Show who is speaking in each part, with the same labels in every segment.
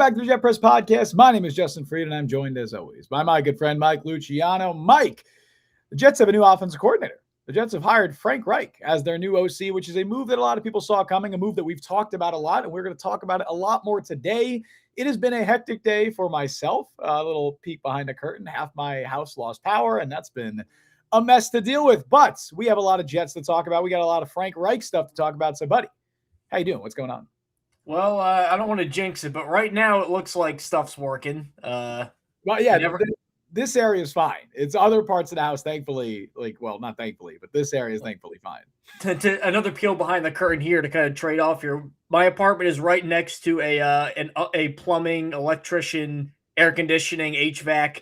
Speaker 1: back to the Jet Press Podcast. My name is Justin Fried, and I'm joined, as always, by my good friend, Mike Luciano. Mike, the Jets have a new offensive coordinator. The Jets have hired Frank Reich as their new OC, which is a move that a lot of people saw coming, a move that we've talked about a lot, and we're going to talk about it a lot more today. It has been a hectic day for myself. A little peek behind the curtain. Half my house lost power, and that's been a mess to deal with. But we have a lot of Jets to talk about. We got a lot of Frank Reich stuff to talk about. So, buddy, how you doing? What's going on?
Speaker 2: Well, I don't want to jinx it, but right now it looks like stuff's working.
Speaker 1: Well, yeah, this area is fine. It's other parts of the house, thankfully, not thankfully, but this area is thankfully fine.
Speaker 2: To another peel behind the curtain here to kind of trade off here. My apartment is right next to a plumbing, electrician, air conditioning, HVAC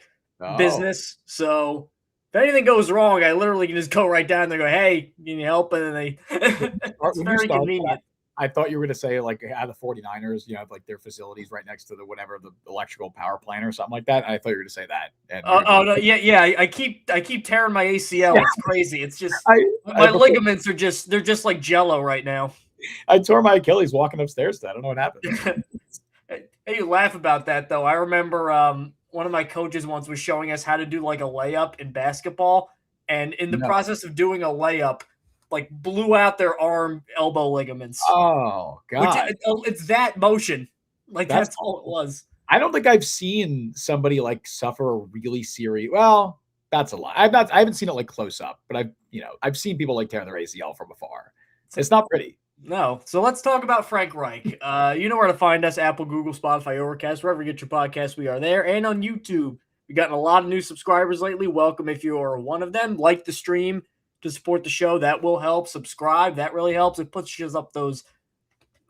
Speaker 2: business. So if anything goes wrong, I literally can just go right down there and go, "Hey, can you help?" And then it's very convenient.
Speaker 1: I thought you were going to say, like, how the 49ers, like their facilities right next to the electrical power plant or something like that. I thought you were going to say that.
Speaker 2: No, yeah. I keep tearing my ACL. It's crazy. It's just my ligaments are they're just like Jello right now.
Speaker 1: I tore my Achilles walking upstairs. I don't know what happened.
Speaker 2: Hey, you laugh about that though. I remember one of my coaches once was showing us how to do like a layup in basketball, and in the process of doing a layup, like blew out their elbow ligaments.
Speaker 1: Oh God!
Speaker 2: It's that motion. Like that's all it was.
Speaker 1: I don't think I've seen somebody like suffer a really serious. Well, that's a lie. I haven't seen it like close up, but I've seen people like tear their ACL from afar. It's not pretty.
Speaker 2: No. So let's talk about Frank Reich. You know where to find us: Apple, Google, Spotify, Overcast, wherever you get your podcasts. We are there, and on YouTube. We've gotten a lot of new subscribers lately. Welcome if you are one of them. Like the stream to support the show. That will help. Subscribe. That really helps. It puts us up those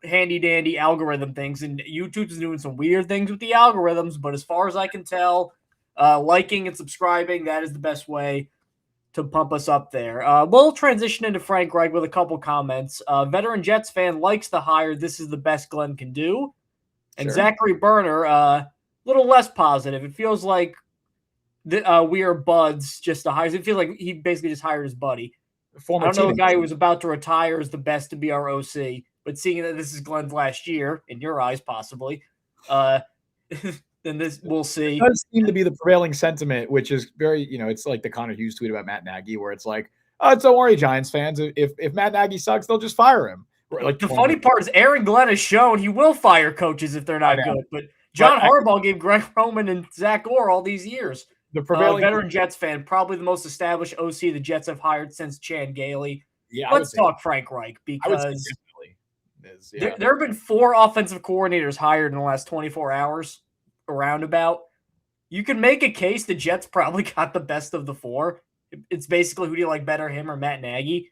Speaker 2: handy-dandy algorithm things. And YouTube's doing some weird things with the algorithms, but as far as I can tell, liking and subscribing, that is the best way to pump us up there. We'll transition into Frank Reich with a couple comments. Veteran Jets fan likes the hire. This is the best Glenn can do. And sure. Zachary Berner, a little less positive. It feels like we are buds just to hire. It feels like he basically just hired his buddy. I don't know, a guy who was about to retire is the best to be our OC, but seeing that this is Glenn's last year, in your eyes possibly, then this we'll see.
Speaker 1: It does seem to be the prevailing sentiment, which is very, it's like the Connor Hughes tweet about Matt Nagy, where it's like, oh, don't worry, Giants fans. If Matt Nagy sucks, they'll just fire him.
Speaker 2: Like the funny part is Aaron Glenn has shown he will fire coaches if they're not good, but John Harbaugh gave Greg Roman and Zach Orr all these years. The prevailing veteran Jets fan, probably the most established OC the Jets have hired since Chan Gailey. Yeah, let's talk Frank Reich because there have been 4 offensive coordinators hired in the last 24 hours, around about. You can make a case the Jets probably got the best of the 4. It's basically who do you like better, him or Matt Nagy?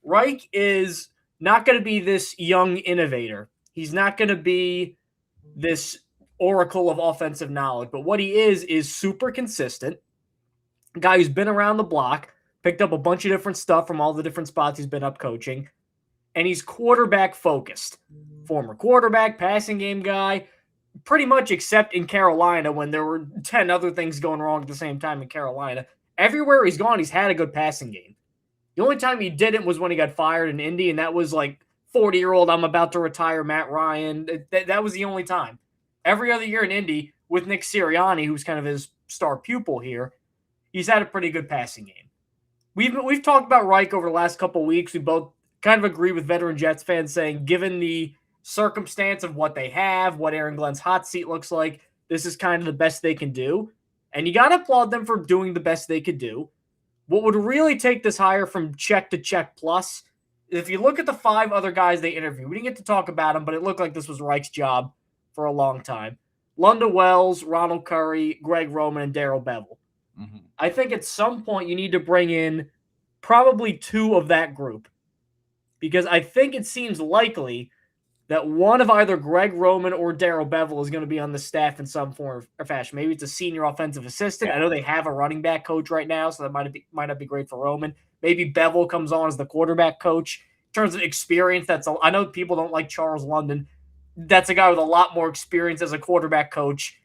Speaker 2: Reich is not going to be this young innovator. He's not going to be this oracle of offensive knowledge, but what he is super consistent. A guy who's been around the block, picked up a bunch of different stuff from all the different spots he's been up coaching, and he's quarterback focused. Former quarterback, passing game guy, pretty much except in Carolina when there were 10 other things going wrong at the same time in Carolina. Everywhere he's gone, he's had a good passing game. The only time he didn't was when he got fired in Indy, and that was like 40-year-old, I'm about to retire Matt Ryan. That was the only time. Every other year in Indy, with Nick Sirianni, who's kind of his star pupil here, he's had a pretty good passing game. We've talked about Reich over the last couple of weeks. We both kind of agree with veteran Jets fans saying, given the circumstance of what they have, what Aaron Glenn's hot seat looks like, this is kind of the best they can do. And you got to applaud them for doing the best they could do. What would really take this hire from check to check plus, if you look at the 5 other guys they interviewed, we didn't get to talk about them, but it looked like this was Reich's job for a long time. Lunda Wells, Ronald Curry, Greg Roman, and Darrell Bevell. Mm-hmm. I think at some point you need to bring in probably 2 of that group, because I think it seems likely that one of either Greg Roman or Darrell Bevell is going to be on the staff in some form or fashion. Maybe it's a senior offensive assistant. I know they have a running back coach right now, so that might not be great for Roman. Maybe Bevell comes on as the quarterback coach. In terms of experience, I know people don't like Charles London. That's a guy with a lot more experience as a quarterback coach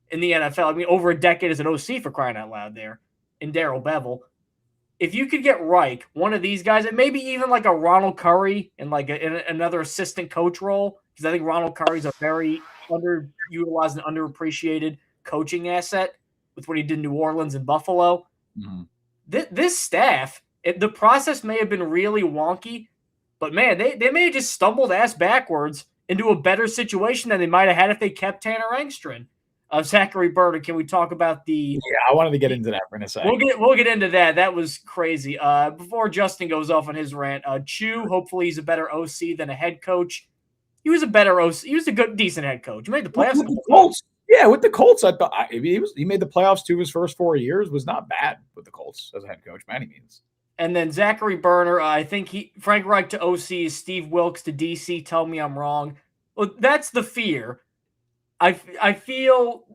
Speaker 2: in the NFL. I mean, over a decade as an OC, for crying out loud there, in Darrell Bevell. If you could get Reich, one of these guys, and maybe even like a Ronald Curry in like another assistant coach role, because I think Ronald Curry's a very underutilized and underappreciated coaching asset with what he did in New Orleans and Buffalo.
Speaker 1: Mm-hmm.
Speaker 2: This staff, the process may have been really wonky, but man, they may have just stumbled ass backwards into a better situation than they might have had if they kept Tanner Engstrand. Zachary Berner, can we talk about the?
Speaker 1: Yeah, I wanted to get into that for a second.
Speaker 2: We'll get into that. That was crazy. Before Justin goes off on his rant, Chu, hopefully he's a better OC than a head coach. He was a better OC. He was a decent head coach. He made the playoffs with
Speaker 1: the Colts. Yeah, with the Colts, I thought he made the playoffs 2 of his first 4 years. Was not bad with the Colts as a head coach by any means.
Speaker 2: And then Zachary Berner, I think Frank Reich to OC is Steve Wilks to DC. Tell me I'm wrong. Well, that's the fear. I feel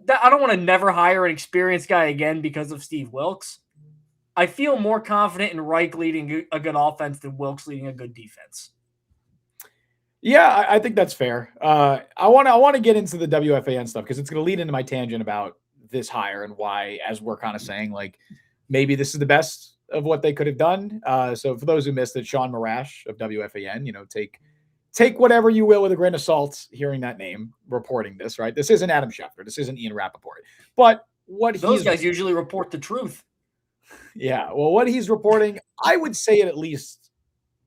Speaker 2: that I don't want to never hire an experienced guy again because of Steve Wilks. I feel more confident in Reich leading a good offense than Wilks leading a good defense.
Speaker 1: Yeah, I think that's fair. I want to get into the WFAN stuff because it's going to lead into my tangent about this hire and why, as we're kind of saying, like maybe this is the best of what they could have done. So for those who missed it, Sean Marash of WFAN, take whatever you will with a grain of salt hearing that name reporting this, right? This isn't Adam Schefter. This isn't Ian Rappaport. But
Speaker 2: those guys usually report the truth.
Speaker 1: Yeah. Well, what he's reporting, I would say it at least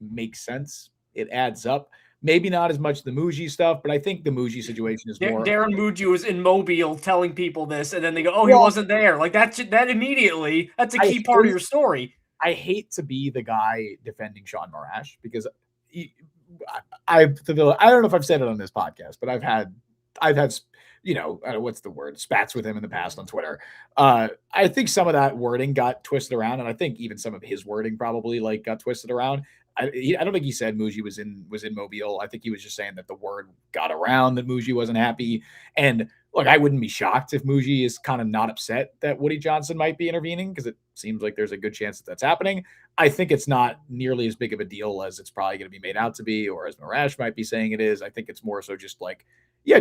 Speaker 1: makes sense. It adds up. Maybe not as much the Muji stuff, but I think the Muji situation is more.
Speaker 2: Darren Muji was in Mobile telling people this, and then they go, "Oh, he wasn't there." Like that immediately. That's a key part of your story.
Speaker 1: I hate to be the guy defending Sean Marash because I don't know if I've said it on this podcast, but I've had what's the word, spats with him in the past on Twitter. I think some of that wording got twisted around, and I think even some of his wording probably got twisted around. I don't think he said Muji was in Mobile. I think he was just saying that the word got around that Muji wasn't happy. And look, I wouldn't be shocked if Muji is kind of not upset that Woody Johnson might be intervening because it seems like there's a good chance that that's happening. I think it's not nearly as big of a deal as it's probably going to be made out to be, or as Marash might be saying it is. I think it's more so just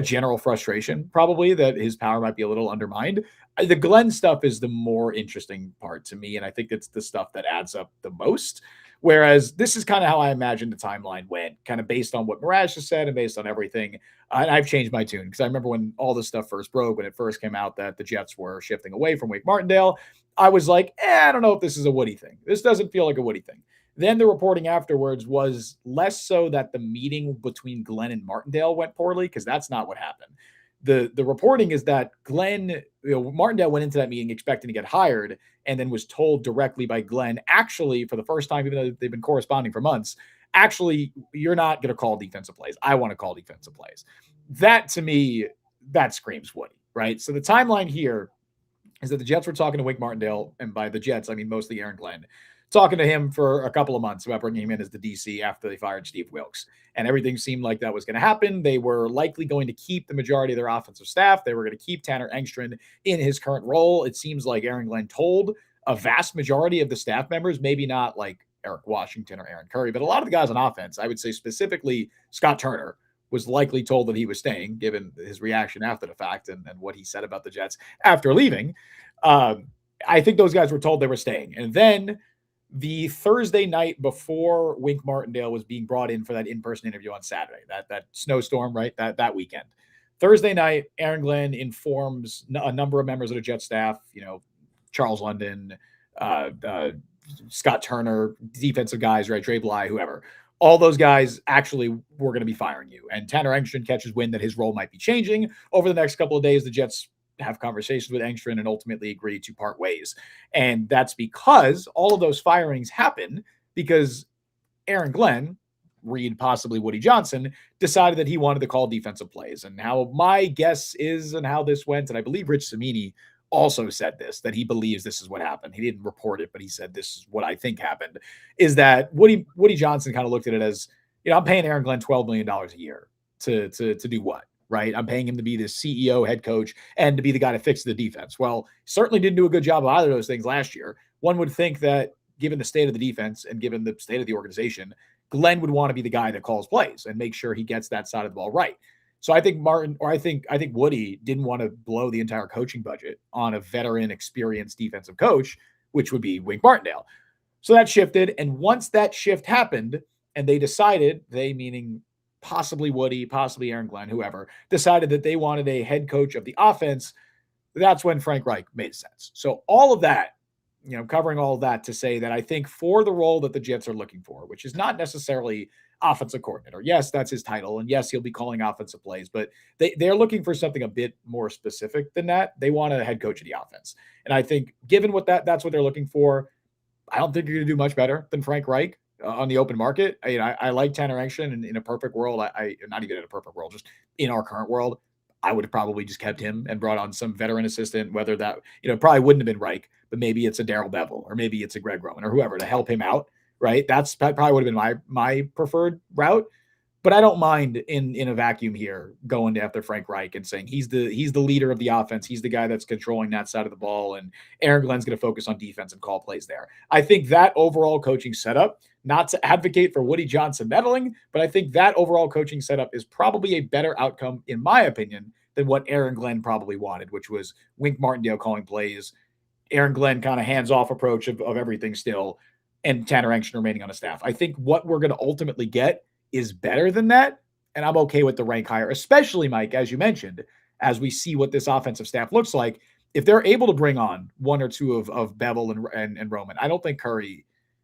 Speaker 1: general frustration probably that his power might be a little undermined. The Glenn stuff is the more interesting part to me, and I think it's the stuff that adds up the most. Whereas this is kind of how I imagine the timeline went, kind of based on what Marash has said and based on everything. And I've changed my tune because I remember when all this stuff first broke, when it first came out that the Jets were shifting away from Wake Martindale, I was like, I don't know if this is a Woody thing. This doesn't feel like a Woody thing. Then the reporting afterwards was less so that the meeting between Glenn and Martindale went poorly, because that's not what happened. The reporting is that Glenn, Martindale went into that meeting expecting to get hired and then was told directly by Glenn, actually, for the first time, even though they've been corresponding for months, actually, you're not going to call defensive plays. I want to call defensive plays. That, to me, that screams Woody, right? So the timeline here is that the Jets were talking to Wake Martindale, and by the Jets, I mean mostly Aaron Glenn, talking to him for a couple of months about bringing him in as the DC after they fired Steve Wilks. And everything seemed like that was going to happen. They were likely going to keep the majority of their offensive staff. They were going to keep Tanner Engstrand in his current role. It seems like Aaron Glenn told a vast majority of the staff members, maybe not like Eric Washington or Aaron Curry, but a lot of the guys on offense, I would say specifically Scott Turner, was likely told that he was staying, given his reaction after the fact and what he said about the Jets after leaving. I think those guys were told they were staying. And then the Thursday night before Wink Martindale was being brought in for that in-person interview on Saturday, that snowstorm, right? That weekend. Thursday night, Aaron Glenn informs a number of members of the Jet staff, Charles London, Scott Turner, defensive guys, right? Dre Bly, whoever. All those guys actually were going to be firing you. And Tanner Engstrand catches wind that his role might be changing. Over the next couple of days, the Jets have conversations with Engstrand and ultimately agree to part ways. And that's because all of those firings happen because Aaron Glenn, read possibly Woody Johnson, decided that he wanted to call defensive plays. And how my guess is and how this went, and I believe Rich Cimini also said this, that he believes this is what happened. He didn't report it, but he said this is what I think happened, is that Woody Johnson kind of looked at it as, I'm paying Aaron Glenn $12 million a year to do what? Right? I'm paying him to be the CEO, head coach, and to be the guy to fix the defense. Well, certainly didn't do a good job of either of those things last year. One would think that given the state of the defense and given the state of the organization, Glenn would want to be the guy that calls plays and make sure he gets that side of the ball right. So I think Woody didn't want to blow the entire coaching budget on a veteran, experienced defensive coach, which would be Wink Martindale. So that shifted. And once that shift happened and they decided, they meaning possibly Woody, possibly Aaron Glenn, whoever, decided that they wanted a head coach of the offense, that's when Frank Reich made sense. So all of that, covering all of that to say that I think for the role that the Jets are looking for, which is not necessarily offensive coordinator. Yes, that's his title. And yes, he'll be calling offensive plays, but they're looking for something a bit more specific than that. They want a head coach of the offense. And I think given that's what they're looking for, I don't think you're going to do much better than Frank Reich on the open market. I like Tanner Engstrom, and in a perfect world, I not even in a perfect world, just in our current world, I would have probably just kept him and brought on some veteran assistant, whether that, probably wouldn't have been Reich, but maybe it's a Darrell Bevel or maybe it's a Greg Roman or whoever to help him out, right? That probably would have been my preferred route. But I don't mind in a vacuum here going after Frank Reich and saying he's the leader of the offense. He's the guy that's controlling that side of the ball, and Aaron Glenn's going to focus on defense and call plays there. I think that overall coaching setup, not to advocate for Woody Johnson meddling, but I think that overall coaching setup is probably a better outcome, in my opinion, than what Aaron Glenn probably wanted, which was Wink Martindale calling plays, Aaron Glenn kind of hands-off approach of everything still, and Tanner Engstrom remaining on a staff. I think what we're going to ultimately get is better than that, and I'm okay with the rank higher, especially, Mike, as you mentioned, as we see what this offensive staff looks like. If they're able to bring on one or two of Bevel and Roman, I don't think Curry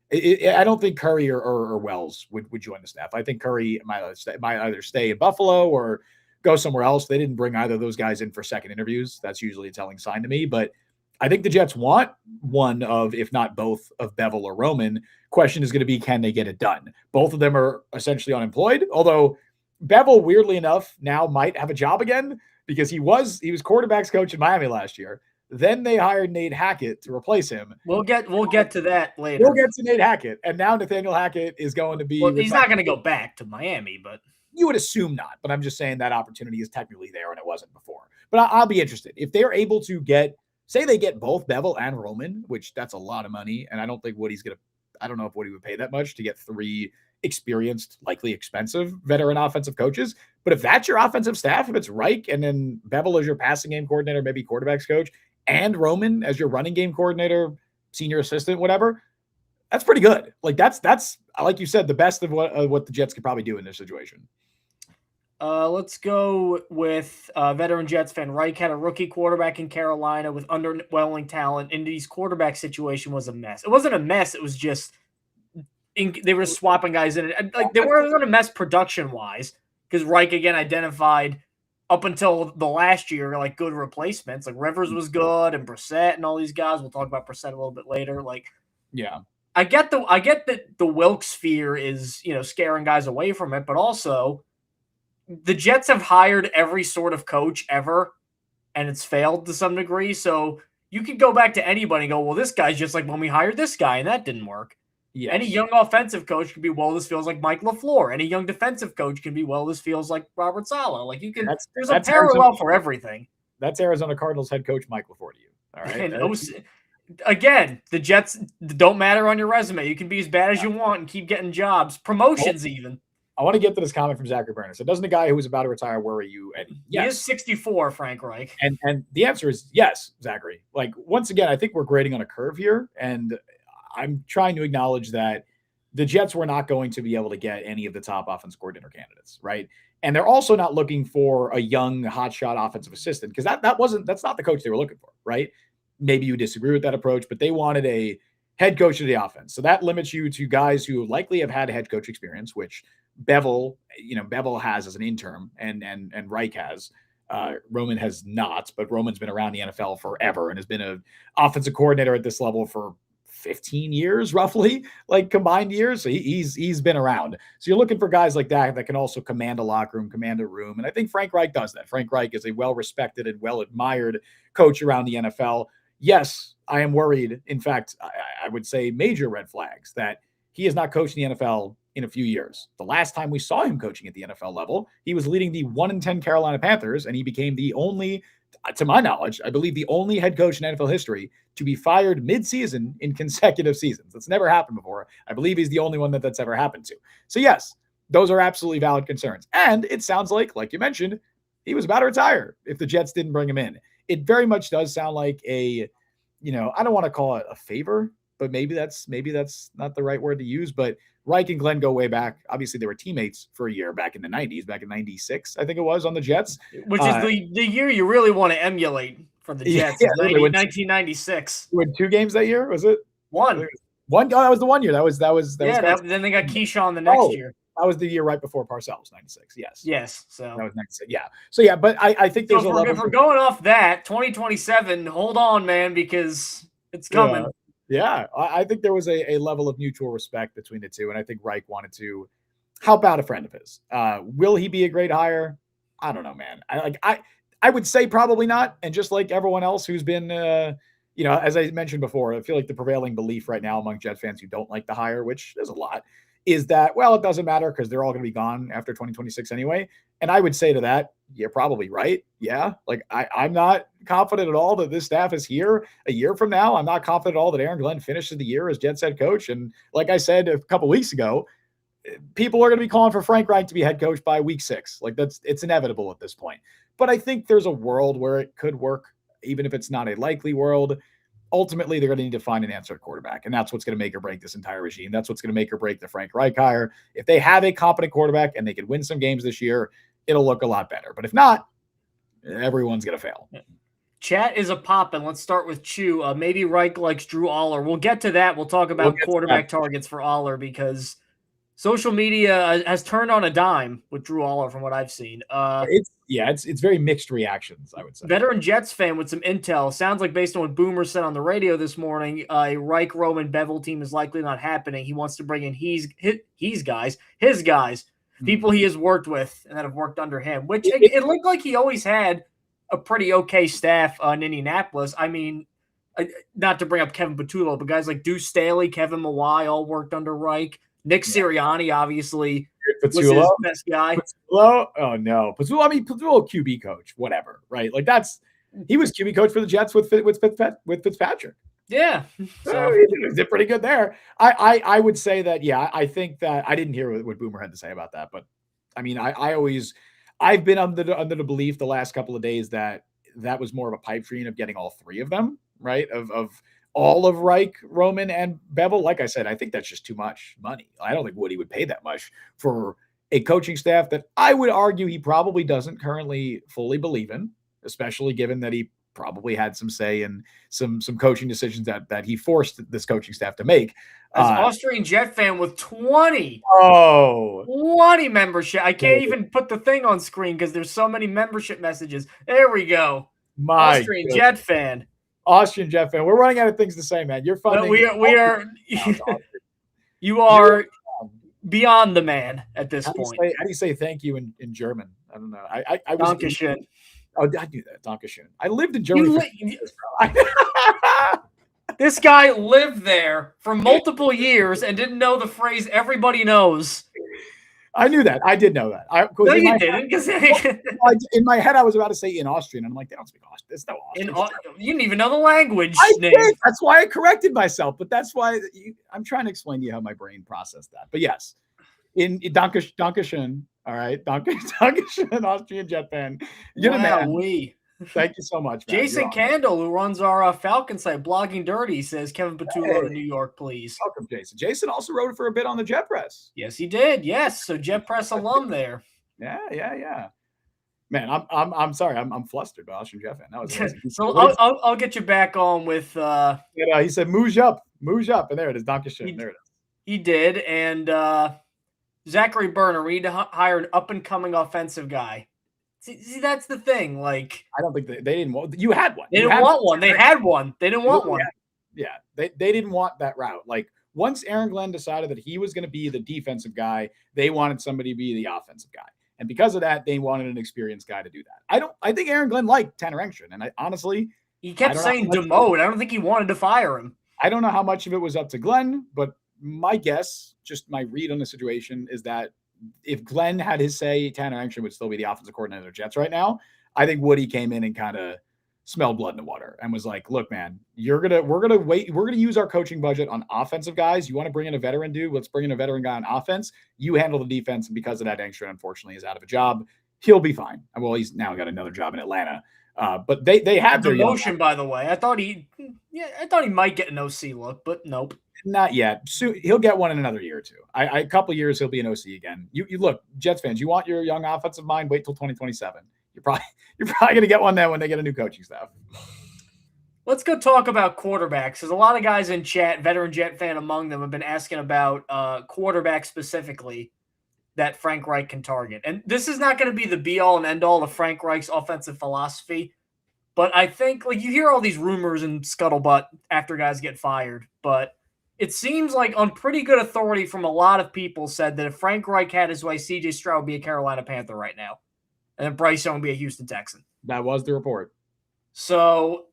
Speaker 1: or Wells would join the staff. I think Curry might either stay in Buffalo or go somewhere else. They didn't bring either of those guys in for second interviews. That's usually a telling sign to me, but I think the Jets want one of, if not both, of Bevel or Roman. Question is going to be, can they get it done? Both of them are essentially unemployed, although Bevel, weirdly enough, now might have a job again because he was quarterback's coach in Miami last year. Then they hired Nate Hackett to replace him.
Speaker 2: We'll get to that later.
Speaker 1: We'll get to Nate Hackett, and now Nathaniel Hackett is going to be.
Speaker 2: Well, he's not going to go back to Miami, but
Speaker 1: you would assume not. But I'm just saying that opportunity is technically there, and it wasn't before. But I'll be interested if they're able to say they get both Bevel and Roman, which that's a lot of money, and I don't think Woody's going to. I don't know if Woody would pay that much to get three experienced, likely expensive veteran offensive coaches. But if that's your offensive staff, if it's Reich and then Bevel as your passing game coordinator, maybe quarterback's coach, and Roman as your running game coordinator, senior assistant, whatever, that's pretty good. Like that's like you said, the best of what the Jets could probably do in this situation.
Speaker 2: Let's go with veteran Jets fan. Reich had a rookie quarterback in Carolina with underwhelming talent. Indy's quarterback situation was a mess. It wasn't a mess. It was just they were swapping guys in it. Like they weren't a mess production-wise because Reich, again, identified up until the last year, like good replacements. Like Rivers was good and Brissett and all these guys. We'll talk about Brissett a little bit later. Like,
Speaker 1: yeah.
Speaker 2: I get that the Wilkes fear is, scaring guys away from it, but also the Jets have hired every sort of coach ever, and it's failed to some degree. So you could go back to anybody and go, well, this guy's just like when we hired this guy, and that didn't work. Yes. Any young offensive coach could be, well, this feels like Mike LaFleur. Any young defensive coach can be, well, this feels like Robert Saleh. Like there's a parallel for everything.
Speaker 1: That's Arizona Cardinals head coach Mike LaFleur to you. All right.
Speaker 2: And again, the Jets don't matter on your resume. You can be as bad as you want and keep getting jobs, promotions even.
Speaker 1: I want to get to this comment from Zachary Burness. So doesn't a guy who was about to retire worry you? And yes.
Speaker 2: He is 64, Frank Reich.
Speaker 1: And the answer is yes, Zachary. Like, once again, I think we're grading on a curve here. And I'm trying to acknowledge that the Jets were not going to be able to get any of the top offense coordinator candidates, right? And they're also not looking for a young hotshot offensive assistant because that's not the coach they were looking for, right? Maybe you disagree with that approach, but they wanted a head coach of the offense. So that limits you to guys who likely have had head coach experience, which Bevel has as an interim and Reich has. Roman has not, but Roman's been around the NFL forever and has been an offensive coordinator at this level for 15 years, roughly, like combined years. So he's been around. So you're looking for guys like that can also command a locker room, command a room. And I think Frank Reich does that. Frank Reich is a well-respected and well-admired coach around the NFL. Yes, I am worried. In fact, I would say major red flags that he has not coached in the NFL in a few years. The last time we saw him coaching at the NFL level, he was leading the 1-10 Carolina Panthers, and he became the only, to my knowledge, I believe the only head coach in NFL history to be fired mid-season in consecutive seasons. That's never happened before. I believe he's the only one that's ever happened to. So yes, those are absolutely valid concerns. And it sounds like you mentioned, he was about to retire if the Jets didn't bring him in. It very much does sound like I don't want to call it a favor, but maybe that's not the right word to use. But Reich and Glenn go way back. Obviously, they were teammates for a year back in the 90s, back in 96, I think it was, on the Jets.
Speaker 2: Which is the year you really want to emulate for the Jets, 1996.
Speaker 1: You won 2 games that year, was it?
Speaker 2: One.
Speaker 1: Oh, that was the 1 year. That was
Speaker 2: then they got Keyshawn the next year.
Speaker 1: That was the year right before Parcells, 96.
Speaker 2: Yes. So
Speaker 1: that was 96. Yeah. So yeah, but I think there's
Speaker 2: if we're going off that 2027, hold on, man, because it's coming.
Speaker 1: Yeah. I think there was a level of mutual respect between the two, and I think Reich wanted to help out a friend of his. Will he be a great hire? I don't know, man. I would say probably not. And just like everyone else who's been, as I mentioned before, I feel like the prevailing belief right now among Jet fans who don't like the hire, which there's a lot, is that, well, it doesn't matter because they're all going to be gone after 2026 anyway. And I would say to that, you're probably right. Yeah. Like I'm not confident at all that this staff is here a year from now. I'm not confident at all that Aaron Glenn finishes the year as Jets head coach. And like I said a couple weeks ago, people are going to be calling for Frank Reich to be head coach by week 6. Like it's inevitable at this point. But I think there's a world where it could work, even if it's not a likely world. Ultimately, they're going to need to find an answer at quarterback, and that's what's going to make or break this entire regime. That's what's going to make or break the Frank Reich hire. If they have a competent quarterback and they can win some games this year, it'll look a lot better. But if not, everyone's going to fail.
Speaker 2: Chat is a poppin'. Let's start with Chew. Maybe Reich likes Drew Aller. We'll get to that. We'll talk about quarterback targets for Aller because social media has turned on a dime with Drew Aller from what I've seen.
Speaker 1: It's very mixed reactions, I would say.
Speaker 2: Veteran Jets fan with some intel. Sounds like based on what Boomer said on the radio this morning, a Reich, Roman, Bevel team is likely not happening. He wants to bring in his guys, people he has worked with and that have worked under him, which it looked like he always had a pretty okay staff in Indianapolis. I mean, not to bring up Kevin Patullo, but guys like Deuce Staley, Kevin Mawai all worked under Reich. Nick Sirianni, obviously, was his best guy.
Speaker 1: Patullo? Oh, no. Patullo, QB coach, whatever, right? Like, he was QB coach for the Jets with Fitzpatrick.
Speaker 2: Yeah.
Speaker 1: So he did pretty good there. I would say that, I think that I didn't hear what Boomer had to say about that, but I mean, I've been under the belief the last couple of days that was more of a pipe dream of getting all 3 of them, right? Of all of Reich, Roman, and Bevel. Like I said, I think that's just too much money. I don't think Woody would pay that much for a coaching staff that I would argue he probably doesn't currently fully believe in, especially given that he probably had some say in some coaching decisions that he forced this coaching staff to make.
Speaker 2: As an Austrian Jet fan with 20 membership. I can't even put the thing on screen because there's so many membership messages. There we go. Austrian Jet fan.
Speaker 1: Austrian Jet fan. We're running out of things to say, man. You're funding.
Speaker 2: We are. You are beyond the man at this point.
Speaker 1: How do you say thank you in German? I don't know. I was.
Speaker 2: Dankeschön.
Speaker 1: Oh, I do that. Dankeschön. I lived in Germany.
Speaker 2: This guy lived there for multiple years and didn't know the phrase everybody knows.
Speaker 1: I knew that. I did know that.
Speaker 2: No, you didn't.
Speaker 1: In my head, I was about to say in Austrian. And I'm like, they don't speak Austrian. It's no Austrian.
Speaker 2: You didn't even know the language.
Speaker 1: I did. That's why I corrected myself. But that's why I'm trying to explain to you how my brain processed that. But yes, in Dankeschön. All right. Dankeschön, Austrian Jet fan. You're the man. Thank you so much, man.
Speaker 2: Jason Candle, who runs our Falcon site, Blogging Dirty, says Kevin Patullo to New York, please.
Speaker 1: Welcome, Jason. Jason also wrote for a bit on the Jet Press.
Speaker 2: Yes, he did. Yes, so Jet Press alum there.
Speaker 1: Yeah. Man, I'm sorry. I'm flustered by Austrian Jet fan. That was amazing.
Speaker 2: So I'll get you back on with.
Speaker 1: He said "Mooge up," and there it is. Dankeschön. There it is.
Speaker 2: He did, and Zachary Berner. We need to hire an up and coming offensive guy. See, that's the thing. Like,
Speaker 1: I don't think they didn't want. You had one.
Speaker 2: They didn't want one. They had one. They didn't want one.
Speaker 1: Yeah, they didn't want that route. Like, once Aaron Glenn decided that he was going to be the defensive guy, they wanted somebody to be the offensive guy, and because of that, they wanted an experienced guy to do that. I think Aaron Glenn liked Tanner Engstrand, and
Speaker 2: he kept saying demote. I don't think he wanted to fire him.
Speaker 1: I don't know how much of it was up to Glenn, but my guess, just my read on the situation, is that if Glenn had his say, Tanner Engstrand would still be the offensive coordinator of Jets right now. I think Woody came in and kind of smelled blood in the water and was like, look, man, we're going to use our coaching budget on offensive guys. You want to bring in a veteran dude? Let's bring in a veteran guy on offense. You handle the defense. And because of that, Engstrand, unfortunately, is out of a job. He'll be fine. Well, he's now got another job in Atlanta. But they had their
Speaker 2: demotion, by the way. I thought he Yeah, I thought he might get an OC look, but nope.
Speaker 1: Not yet. So he'll get one in another year or two. A couple years he'll be an OC again. You look, Jets fans, you want your young offensive mind, wait till 2027. You're probably going to get one then when they get a new coaching staff.
Speaker 2: Let's go talk about quarterbacks. Because a lot of guys in chat, veteran Jet fan among them, have been asking about quarterbacks specifically that Frank Reich can target. And this is not going to be the be-all and end-all of Frank Reich's offensive philosophy. But I think, like, you hear all these rumors and scuttlebutt after guys get fired. But it seems like on pretty good authority from a lot of people said that if Frank Reich had his way, C.J. Stroud would be a Carolina Panther right now. And then Bryce Young would be a Houston Texan.
Speaker 1: That was the report.
Speaker 2: So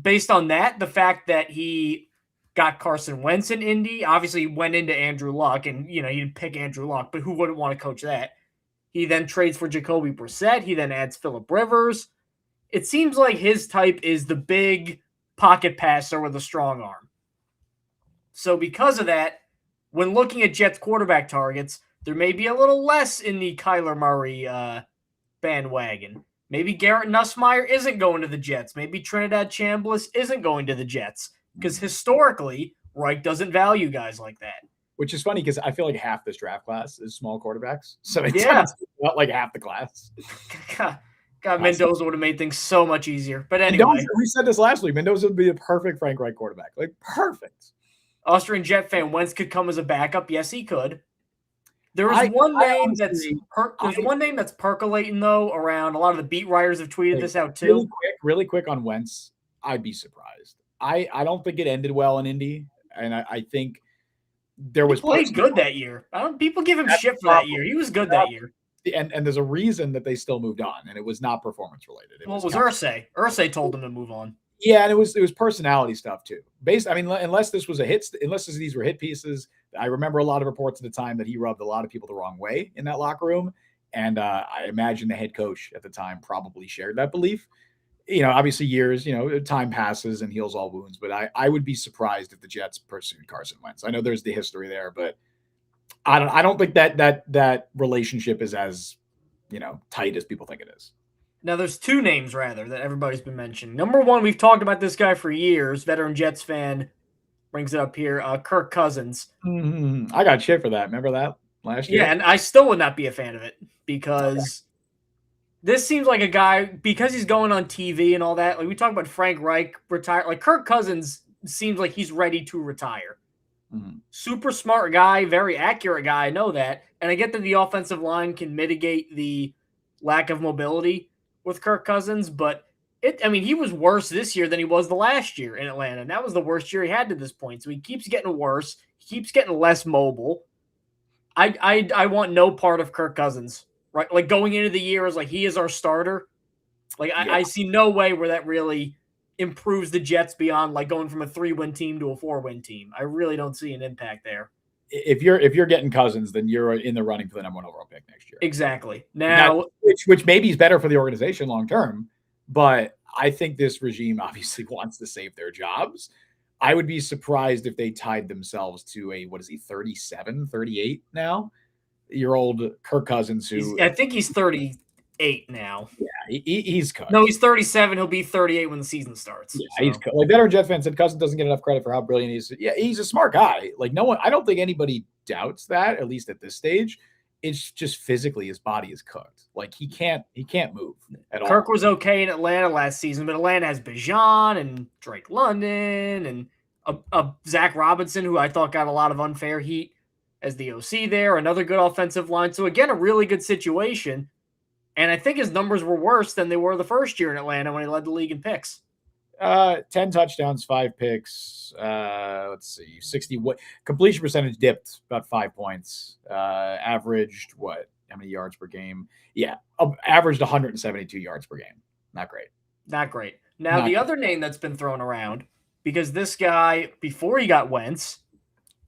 Speaker 2: based on that, the fact that he got Carson Wentz in Indy, obviously went into Andrew Luck, and, you know, he didn't pick Andrew Luck, but who wouldn't want to coach that? He then trades for Jacoby Brissett. He then adds Phillip Rivers. It seems like his type is the big pocket passer with a strong arm. So because of that, when looking at Jets quarterback targets, there may be a little less in the Kyler Murray bandwagon. Maybe Garrett Nussmeier isn't going to the Jets. Maybe Trinidad Chambliss isn't going to the Jets. Because historically, Reich doesn't value guys like that.
Speaker 1: Which is funny because I feel like half this draft class is small quarterbacks. So it's not like half the class.
Speaker 2: God, Mendoza would have made things so much easier. But anyway.
Speaker 1: We said this last week. Mendoza would be a perfect Frank Reich quarterback. Like, perfect.
Speaker 2: Austrian Jet fan, Wentz could come as a backup. Yes, he could. There's one name that's percolating, though, around. A lot of the beat writers have tweeted this out, too.
Speaker 1: Really quick on Wentz, I'd be surprised. I don't think it ended well in Indy, and I think there was.
Speaker 2: He played good that year. People give him shit for that year. He was good that year.
Speaker 1: And there's a reason that they still moved on, and it was not performance related.
Speaker 2: It was Irsay. Irsay told them to move on.
Speaker 1: Yeah, and it was personality stuff too. Unless this was unless these were hit pieces. I remember a lot of reports at the time that he rubbed a lot of people the wrong way in that locker room, and I imagine the head coach at the time probably shared that belief. You know, obviously time passes and heals all wounds, but I would be surprised if the Jets pursued Carson Wentz. I know there's the history there, but I don't think that relationship is as, tight as people think it is.
Speaker 2: Now there's two names rather that everybody's been mentioning. Number one, we've talked about this guy for years. Veteran Jets fan brings it up here. Kirk Cousins.
Speaker 1: Mm-hmm. I got shit for that. Remember that last year?
Speaker 2: Yeah, and I still would not be a fan of it because this seems like a guy, because he's going on TV and all that. Like we talk about Frank Reich retire. Like Kirk Cousins seems like he's ready to retire. Mm-hmm. Super smart guy, very accurate guy. I know that. And I get that the offensive line can mitigate the lack of mobility with Kirk Cousins, but he was worse this year than he was the last year in Atlanta. And that was the worst year he had to this point. So he keeps getting worse. He keeps getting less mobile. I want no part of Kirk Cousins, right? Like going into the year as like, he is our starter. Like I see no way where that really improves the Jets beyond like going from a 3-win team to a 4-win team. I really don't see an impact there.
Speaker 1: If you're getting Cousins, then you're in the running for the number 1 overall pick next year.
Speaker 2: Exactly. Now,
Speaker 1: which maybe is better for the organization long term, but I think this regime obviously wants to save their jobs. I would be surprised if they tied themselves to a 37, 38 now year old Kirk Cousins, who
Speaker 2: I think he's 38 now.
Speaker 1: Yeah, he's cooked.
Speaker 2: No, he's 37. He'll be 38 when the season starts.
Speaker 1: Yeah, so. He's cooked. Like veteran Jet fan said, Cousins doesn't get enough credit for how brilliant he is. Yeah, he's a smart guy. Like no one, I don't think anybody doubts that, at least at this stage. It's just physically his body is cooked. Like he can't move at all.
Speaker 2: Kirk was okay in Atlanta last season, but Atlanta has Bijan and Drake London and a Zach Robinson, who I thought got a lot of unfair heat as the OC there. Another good offensive line. So again, a really good situation. And I think his numbers were worse than they were the first year in Atlanta when he led the league in picks.
Speaker 1: 10 touchdowns, 5 picks. Let's see, 60. Completion percentage dipped about 5 points. Averaged what? How many yards per game? Yeah, averaged 172 yards per game. Not great.
Speaker 2: Not great. Now the other name that's been thrown around, because this guy before he got Wentz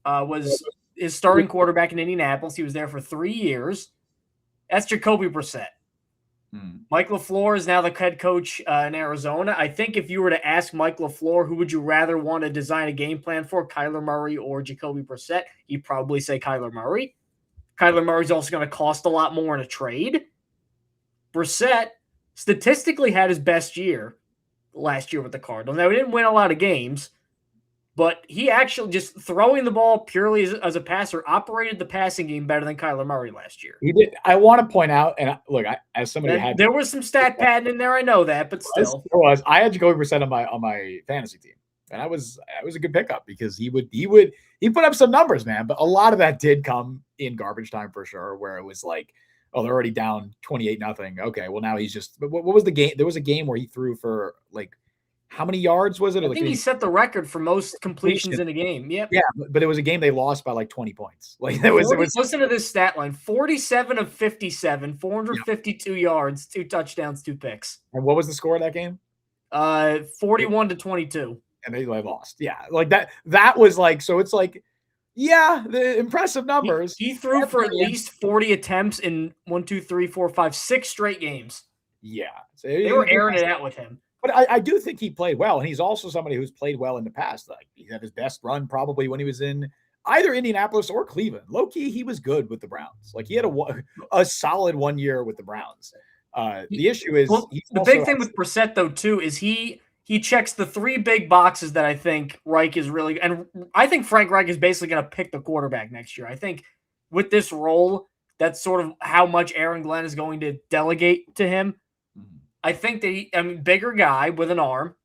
Speaker 2: was his starting quarterback in Indianapolis. He was there for 3 years. That's Jacoby Brissett. Mike LaFleur is now the head coach in Arizona. I think if you were to ask Mike LaFleur, who would you rather want to design a game plan for, Kyler Murray or Jacoby Brissett, he'd probably say Kyler Murray. Kyler Murray's also going to cost a lot more in a trade. Brissett statistically had his best year last year with the Cardinals. Now, he didn't win a lot of games, but he actually just throwing the ball purely as a passer operated the passing game better than Kyler Murray last year.
Speaker 1: He did. I want to point out, and look, as somebody had
Speaker 2: there was some stat padding in there, I know that, but still,
Speaker 1: there was. I had Jacoby Brissett on my fantasy team, and it was a good pickup because he put up some numbers, man. But a lot of that did come in garbage time for sure, where it was like, oh, they're already down 28-0. Okay, well now he's just. But what was the game? There was a game where he threw for like. How many yards was it?
Speaker 2: I think he set the record for most completions in a game. Yep.
Speaker 1: Yeah, but it was a game they lost by like 20 points. Like it was.
Speaker 2: Listen to this stat line: 47 of 57, 452 yards, 2 touchdowns, 2 picks.
Speaker 1: And what was the score of that game?
Speaker 2: 41-22.
Speaker 1: And they lost. Yeah, like that. That was like so. It's like, yeah, the impressive numbers.
Speaker 2: He threw for at least 40 attempts in 6 straight games.
Speaker 1: Yeah,
Speaker 2: so they were airing it out with him.
Speaker 1: But I do think he played well, and he's also somebody who's played well in the past. Like he had his best run probably when he was in either Indianapolis or Cleveland. Low key, he was good with the Browns. Like he had a solid 1 year with the Browns. The issue is
Speaker 2: the big thing with Brissett though too is he checks the 3 big boxes that I think Reich is really, and I think Frank Reich is basically going to pick the quarterback next year. I think with this role, that's sort of how much Aaron Glenn is going to delegate to him. I think that bigger guy with an arm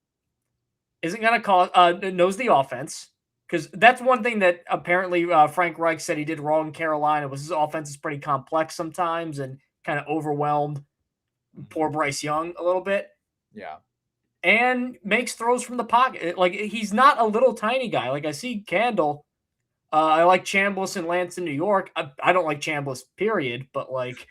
Speaker 2: isn't going to knows the offense, because that's one thing that apparently Frank Reich said he did wrong in Carolina was his offense is pretty complex sometimes and kind of overwhelmed poor Bryce Young a little bit.
Speaker 1: Yeah.
Speaker 2: And makes throws from the pocket. Like he's not a little tiny guy. Like I see Candle. I like Chambliss and Lance in New York. I don't like Chambliss, period. But like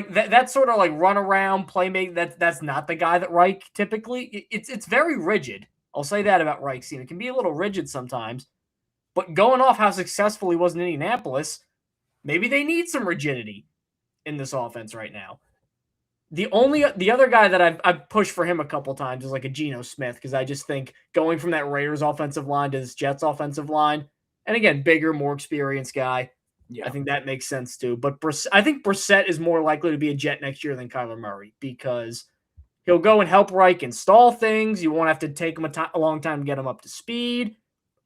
Speaker 2: that sort of like run around playmaking. That's not the guy that Reich typically. It's very rigid. I'll say that about Reich. It can be a little rigid sometimes. But going off how successful he was in Indianapolis, maybe they need some rigidity in this offense right now. The other guy that I've pushed for him a couple times is like a Geno Smith, because I just think going from that Raiders offensive line to this Jets offensive line, and again, bigger, more experienced guy, I think that makes sense too. But I think Brissett is more likely to be a Jet next year than Kyler Murray, because he'll go and help Reich install things. You won't have to take him a long time to get him up to speed.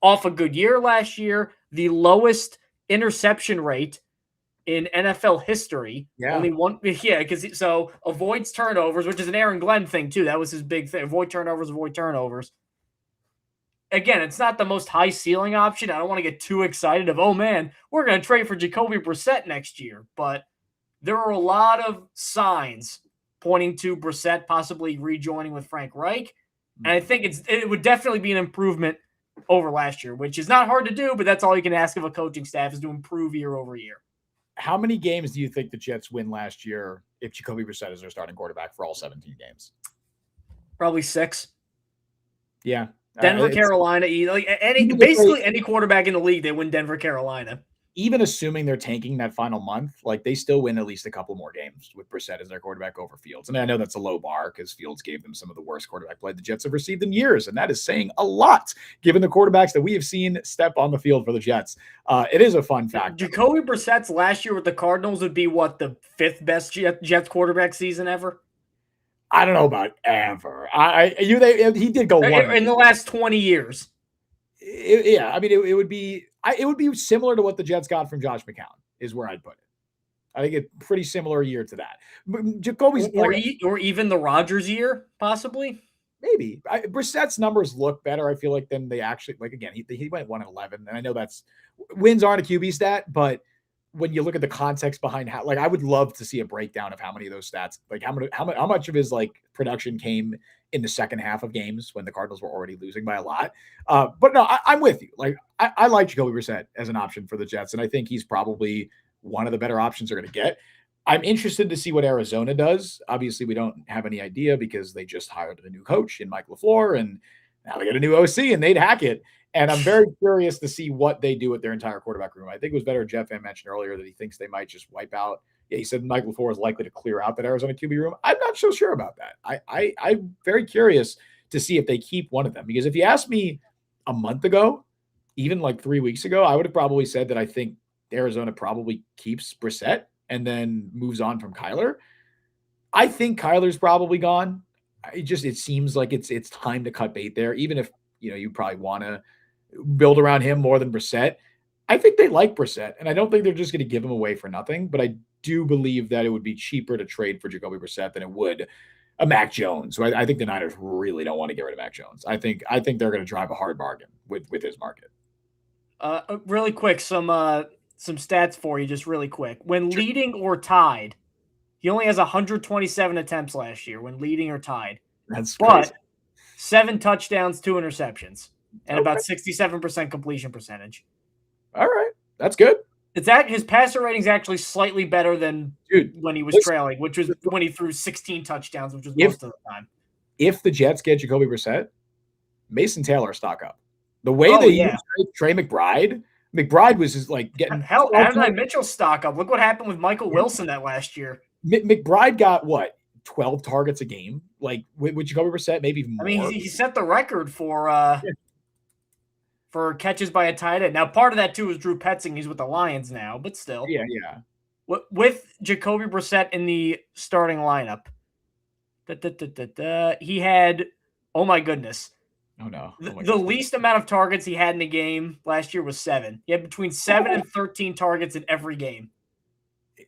Speaker 2: Off a good year last year, the lowest interception rate in NFL history. Only one. Yeah, because so avoids turnovers, which is an Aaron Glenn thing too. That was his big thing. Avoid turnovers. Again, it's not the most high ceiling option. I don't want to get too excited of, oh man, we're going to trade for Jacoby Brissett next year. But there are a lot of signs pointing to Brissett possibly rejoining with Frank Reich. And I think it would definitely be an improvement over last year, which is not hard to do, but that's all you can ask of a coaching staff is to improve year over year.
Speaker 1: How many games do you think the Jets win last year if Jacoby Brissett is their starting quarterback for all 17 games?
Speaker 2: Probably 6.
Speaker 1: Yeah.
Speaker 2: Denver, Carolina, basically any quarterback in the league, they win Denver, Carolina.
Speaker 1: Even assuming they're tanking that final month, like they still win at least a couple more games with Brissett as their quarterback over Fields. And I know that's a low bar because Fields gave them some of the worst quarterback play the Jets have received in years. And that is saying a lot given the quarterbacks that we have seen step on the field for the Jets. It is a fun fact.
Speaker 2: Jacoby Brissett's last year with the Cardinals would be what, the 5th best Jets quarterback season ever?
Speaker 1: I don't know about ever. He did go one
Speaker 2: in the last 20 years.
Speaker 1: It would be similar to what the Jets got from Josh McCown is where I'd put it. I think it's pretty similar year to that. But Jacoby's
Speaker 2: or even the Rodgers year, possibly.
Speaker 1: Maybe Brissett's numbers look better. I feel like than they actually like. Again, he went 1-11, and I know that's wins aren't a QB stat, but when you look at the context behind how, like, I would love to see a breakdown of how many of those stats, like how much of his like production came in the second half of games when the Cardinals were already losing by a lot. But no, I'm with you. Like I like Jacoby Brissett as an option for the Jets, and I think he's probably one of the better options they're going to get. I'm interested to see what Arizona does. Obviously, we don't have any idea because they just hired a new coach in Mike LaFleur, and now they got a new OC and they'd hack it. And I'm very curious to see what they do with their entire quarterback room. I think it was better. Jeff Van mentioned earlier that he thinks they might just wipe out. Yeah, he said Mike LaFleur is likely to clear out that Arizona QB room. I'm not so sure about that. I'm very curious to see if they keep one of them, because if you asked me a month ago, even like 3 weeks ago, I would have probably said that I think Arizona probably keeps Brissett and then moves on from Kyler. I think Kyler's probably gone. it seems like it's time to cut bait there, even if you probably want to build around him more than Brissett. I think they like Brissett, and I don't think they're just going to give him away for nothing. But I do believe that it would be cheaper to trade for Jacoby Brissett than it would a Mac Jones. So I think the Niners really don't want to get rid of Mac Jones. I think they're going to drive a hard bargain with his market.
Speaker 2: Really quick, some stats for you, just really quick. When leading or tied, he only has 127 attempts last year when leading or tied.
Speaker 1: That's crazy.
Speaker 2: But 7 touchdowns, 2 interceptions, and about 67% completion percentage.
Speaker 1: All right, that's good.
Speaker 2: His passer rating is actually slightly better than when he was trailing, which was when he threw 16 touchdowns, which was most of the time. If
Speaker 1: the Jets get Jacoby Brissett, Mason Taylor stock up. The way they used Trey McBride was just like getting
Speaker 2: hell. Adonai Mitchell stock up. Look what happened with Michael Wilson that last year.
Speaker 1: McBride got what, 12 targets a game? Like with Jacoby Brissett, maybe even more.
Speaker 2: I mean, he set the record for catches by a tight end. Now, part of that too is Drew Petzing. He's with the Lions now, but still,
Speaker 1: yeah.
Speaker 2: With Jacoby Brissett in the starting lineup, he had, oh my goodness.
Speaker 1: Oh no!
Speaker 2: The least amount of targets he had in a game last year was 7. He had between 7 and 13 targets in every game.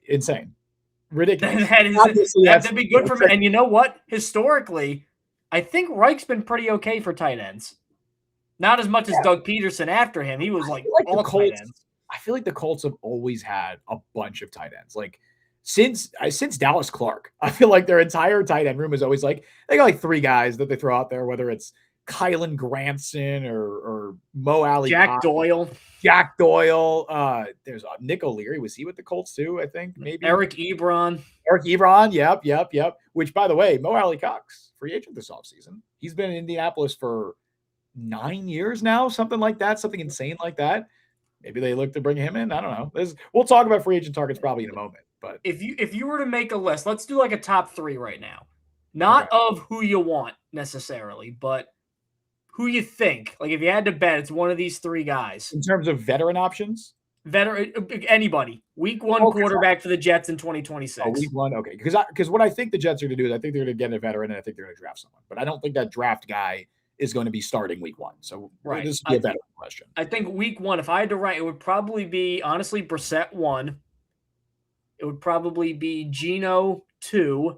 Speaker 1: Insane, ridiculous.
Speaker 2: That'd be good for me. And you know what? Historically, I think Reich's been pretty okay for tight ends. Not as much as Doug Peterson after him. He was like all tight ends.
Speaker 1: I feel like the Colts have always had a bunch of tight ends. Like since Dallas Clark, I feel like their entire tight end room is always like they got like 3 guys that they throw out there, whether it's Kylan Granson or Mo Alley,
Speaker 2: Jack Doyle.
Speaker 1: There's Nick O'Leary. Was he with the Colts too? I think maybe
Speaker 2: Eric Ebron.
Speaker 1: Yep. Which, by the way, Mo Alley Cox, free agent this offseason. He's been in Indianapolis for 9 years now, something like that, something insane like that. Maybe they look to bring him in. I don't know. We'll talk about free agent targets probably in a moment. But
Speaker 2: if you were to make a list, let's do like a top 3 right now. Not of who you want necessarily, but who you think. Like if you had to bet, it's one of these 3 guys.
Speaker 1: In terms of veteran options?
Speaker 2: Anybody. Week 1 quarterback for the Jets in 2026.
Speaker 1: Week 1, okay. Because what I think the Jets are going to do is I think they're going to get a veteran and I think they're going to draft someone. But I don't think that draft guy is going to be starting week 1. So this would be a better question.
Speaker 2: I think week 1, if I had to rank, it would probably be, honestly, Brissett 1. It would probably be Geno 2.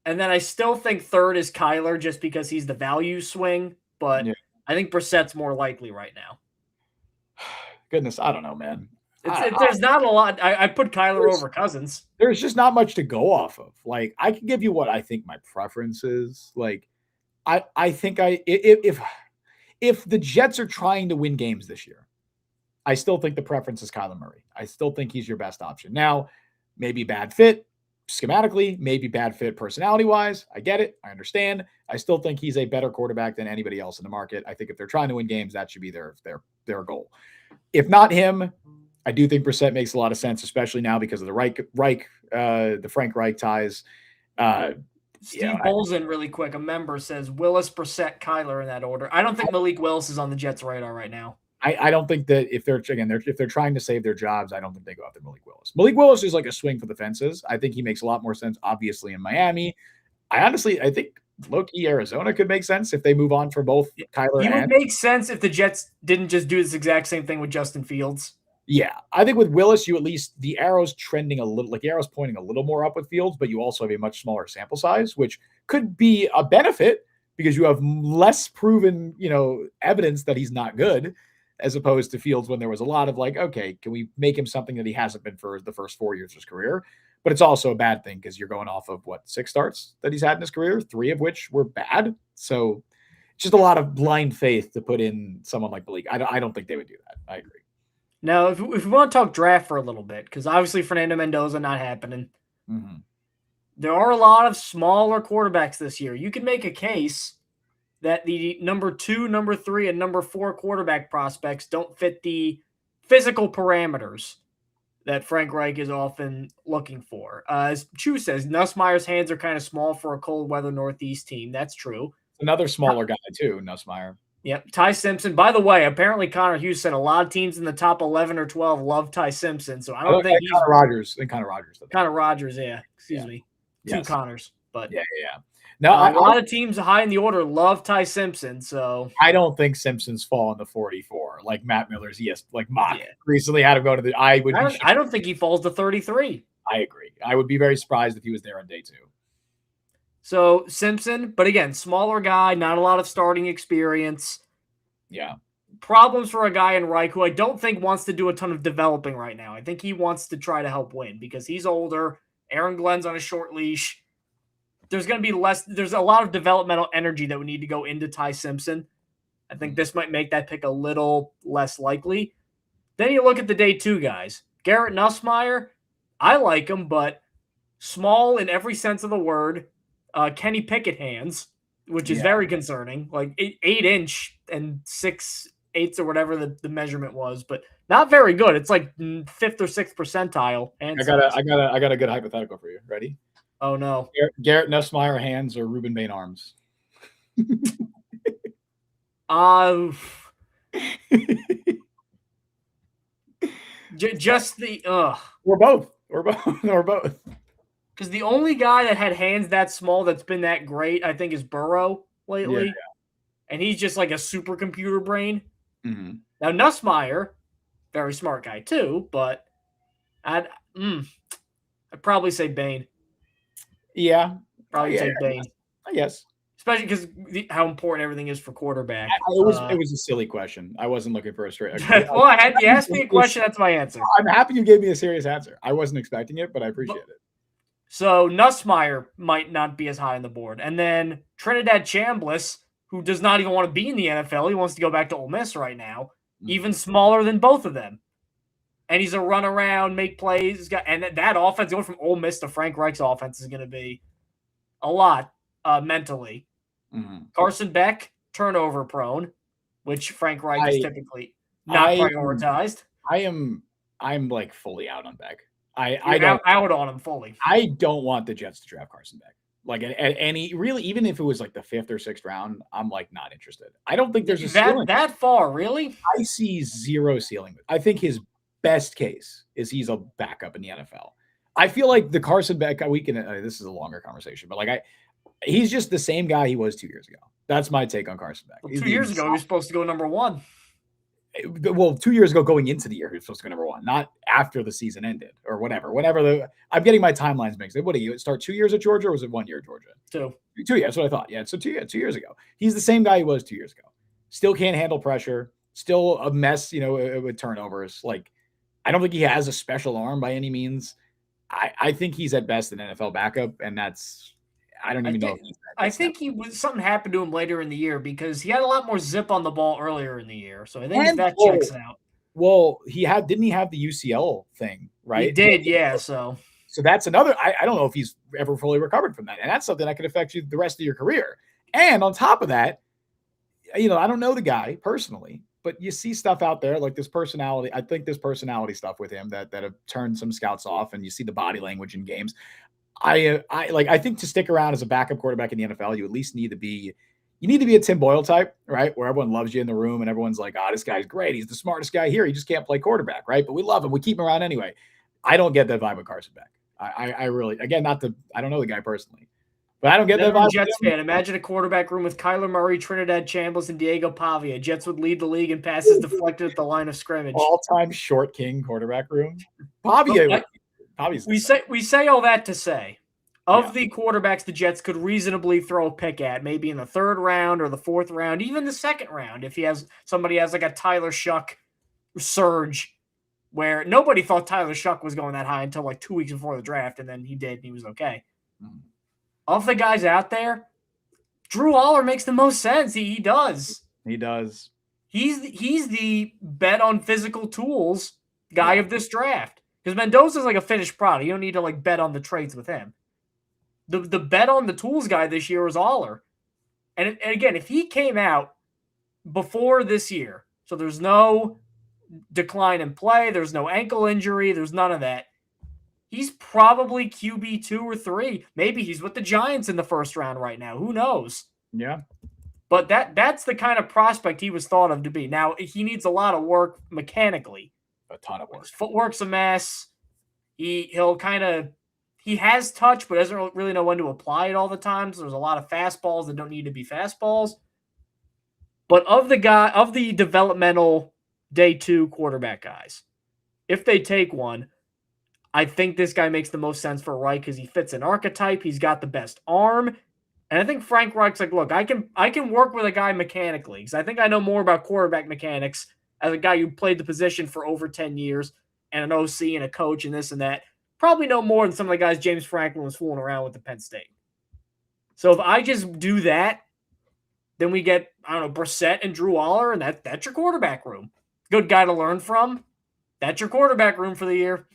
Speaker 2: And then I still think 3rd is Kyler just because he's the value swing. But I think Brissett's more likely right now.
Speaker 1: Goodness, I don't know, man.
Speaker 2: There's not a lot. I put Kyler over Cousins.
Speaker 1: There's just not much to go off of. Like, I can give you what I think my preference is. Like, I think if the Jets are trying to win games this year, I still think the preference is Kyler Murray. I still think he's your best option. Now, maybe bad fit schematically, maybe bad fit personality-wise. I get it. I understand. I still think he's a better quarterback than anybody else in the market. I think if they're trying to win games, that should be their goal. If not him, I do think Brissett makes a lot of sense, especially now because of the Frank Reich ties.
Speaker 2: Steve Bolzen, really quick, a member says Willis, Brissett, Kyler in that order. I don't think Malik Willis is on the Jets' radar right now.
Speaker 1: I don't think that if they're trying to save their jobs, I don't think they go after Malik Willis. Malik Willis is like a swing for the fences. I think he makes a lot more sense, obviously, in Miami. I think low-key Arizona could make sense if they move on for both Kyler and.
Speaker 2: It would make sense if the Jets didn't just do this exact same thing with Justin Fields.
Speaker 1: Yeah, I think with Willis, you at least the arrow's trending a little, like the arrow's pointing a little more up with Fields, but you also have a much smaller sample size, which could be a benefit because you have less proven, evidence that he's not good, as opposed to Fields when there was a lot of like, okay, can we make him something that he hasn't been for the first 4 years of his career? But it's also a bad thing because you're going off of 6 starts that he's had in his career, 3 of which were bad. So just a lot of blind faith to put in someone like Malik. I don't think they would do that. I agree.
Speaker 2: Now, if we want to talk draft for a little bit, because obviously Fernando Mendoza not happening.
Speaker 1: Mm-hmm.
Speaker 2: There are a lot of smaller quarterbacks this year. You can make a case that the number 2, number 3, and number 4 quarterback prospects don't fit the physical parameters that Frank Reich is often looking for. As Chu says, Nussmeier's hands are kind of small for a cold weather Northeast team. That's true.
Speaker 1: Another smaller guy too, Nussmeier.
Speaker 2: Yep, Ty Simpson. By the way, apparently Connor Hughes said a lot of teams in the top 11 or 12 love Ty Simpson. So I don't think
Speaker 1: he's Connor Rogers.
Speaker 2: Connor Rogers, yeah. Excuse me. 2 Connors, but
Speaker 1: yeah. No,
Speaker 2: a lot of teams high in the order love Ty Simpson, so
Speaker 1: I don't think Simpson's fall in the 44 like Matt Miller's. Yes, like mock recently had him go to the. I
Speaker 2: don't think he falls to 33.
Speaker 1: I agree. I would be very surprised if he was there on day 2.
Speaker 2: So Simpson, but again, smaller guy, not a lot of starting experience.
Speaker 1: Yeah.
Speaker 2: Problems for a guy in Reich who I don't think wants to do a ton of developing right now. I think he wants to try to help win because he's older. Aaron Glenn's on a short leash. There's going to be less. There's a lot of developmental energy that would need to go into Ty Simpson. I think this might make that pick a little less likely. Then you look at the day 2 guys. Garrett Nussmeier, I like him, but small in every sense of the word. Kenny Pickett hands, which is very concerning. Like 8-inch and 6/8 or whatever the measurement was, but not very good. It's like 5th or 6th percentile. And
Speaker 1: I got a good hypothetical for you. Ready?
Speaker 2: Oh no.
Speaker 1: Garrett Nussmeier hands or Ruben Bain arms?
Speaker 2: Just the
Speaker 1: We're both.
Speaker 2: Because the only guy that had hands that small that's been that great, I think, is Burrow lately. Yeah. And he's just like a supercomputer brain.
Speaker 1: Mm-hmm.
Speaker 2: Now, Nussmeier, very smart guy too, but I'd probably say Bain.
Speaker 1: Yeah.
Speaker 2: Probably take Bain.
Speaker 1: Yes.
Speaker 2: Especially because how important everything is for quarterback.
Speaker 1: It was a silly question. I wasn't looking for a straight.
Speaker 2: Well, you asked me a question. That's my answer.
Speaker 1: I'm happy you gave me a serious answer. I wasn't expecting it, but I appreciate it.
Speaker 2: So Nussmeier might not be as high on the board. And then Trinidad Chambliss, who does not even want to be in the NFL. He wants to go back to Ole Miss right now. Even smaller than both of them. And he's a run around, make plays. And that offense going from Ole Miss to Frank Reich's offense is going to be a lot mentally.
Speaker 1: Mm-hmm.
Speaker 2: Carson Beck, turnover prone, which Frank Reich is typically not prioritized.
Speaker 1: I'm like fully out on Beck.
Speaker 2: Out on him fully.
Speaker 1: I don't want the Jets to draft Carson Beck. Like at any really, even if it was like the 5th or 6th round, I'm like not interested. I don't think there's a ceiling.
Speaker 2: That far, really?
Speaker 1: I see zero ceiling. I think his best case is he's a backup in the NFL. I feel like the Carson Beck this is a longer conversation, but like he's just the same guy he was 2 years ago. That's my take on Carson Beck.
Speaker 2: Well, 2 years ago, he was supposed to go number 1.
Speaker 1: Well, 2 years ago, going into the year, he was supposed to go number 1, not after the season ended or whatever. I'm getting my timelines mixed. What did you start 2 years at Georgia, or was it 1 year at Georgia?
Speaker 2: 2.
Speaker 1: 2 years. That's what I thought. Yeah, so 2 years ago. He's the same guy he was 2 years ago. Still can't handle pressure. Still a mess, with turnovers. Like, I don't think he has a special arm by any means. I think he's at best an NFL backup, and that's. I don't even know.
Speaker 2: I think something happened to him later in the year because he had a lot more zip on the ball earlier in the year. So I think that checks out.
Speaker 1: Well, didn't he have the UCL thing, right?
Speaker 2: He did, yeah. So
Speaker 1: that's another. I don't know if he's ever fully recovered from that, and that's something that could affect you the rest of your career. And on top of that, I don't know the guy personally, but you see stuff out there like this personality. I think this personality stuff with him that have turned some scouts off, and you see the body language in games. I think to stick around as a backup quarterback in the NFL, you at least need to be a Tim Boyle type, right? Where everyone loves you in the room and everyone's like, this guy's great. He's the smartest guy here. He just can't play quarterback, right? But we love him. We keep him around anyway. I don't get that vibe with Carson Beck. I really, again, I don't know the guy personally, but I don't get that vibe.
Speaker 2: Jets fan, imagine a quarterback room with Kyler Murray, Trinidad Chambliss, and Diego Pavia. Jets would lead the league in passes deflected at the line of scrimmage.
Speaker 1: All-time short king quarterback room. Pavia.
Speaker 2: We say all that to say, of the quarterbacks the Jets could reasonably throw a pick at, maybe in the 3rd round or the 4th round, even the 2nd round, if somebody has like a Tyler Shuck surge, where nobody thought Tyler Shuck was going that high until like 2 weeks before the draft, and then he did, and he was okay. Of the guys out there, Drew Aller makes the most sense. He does.
Speaker 1: He does.
Speaker 2: He's the bet on physical tools guy of this draft. Because Mendoza's like a finished product. You don't need to like bet on the trades with him. The bet on the tools guy this year was Aller. And again, if he came out before this year, so there's no decline in play, there's no ankle injury, there's none of that, he's probably QB 2 or 3. Maybe he's with the Giants in the 1st round right now. Who knows?
Speaker 1: Yeah.
Speaker 2: But that's the kind of prospect he was thought of to be. Now, he needs a lot of work mechanically.
Speaker 1: A ton of work.
Speaker 2: His footwork's a mess. He he has touch, but doesn't really know when to apply it all the time. So there's a lot of fastballs that don't need to be fastballs. But of the developmental day 2 quarterback guys, if they take one, I think this guy makes the most sense for Reich because he fits an archetype. He's got the best arm. And I think Frank Reich's like, look, I can work with a guy mechanically because I think I know more about quarterback mechanics as a guy who played the position for over 10 years and an OC and a coach and this and that. Probably know more than some of the guys James Franklin was fooling around with at Penn State. So if I just do that, then we get, I don't know, Brissett and Drew Aller, and that's your quarterback room. Good guy to learn from. That's your quarterback room for the year.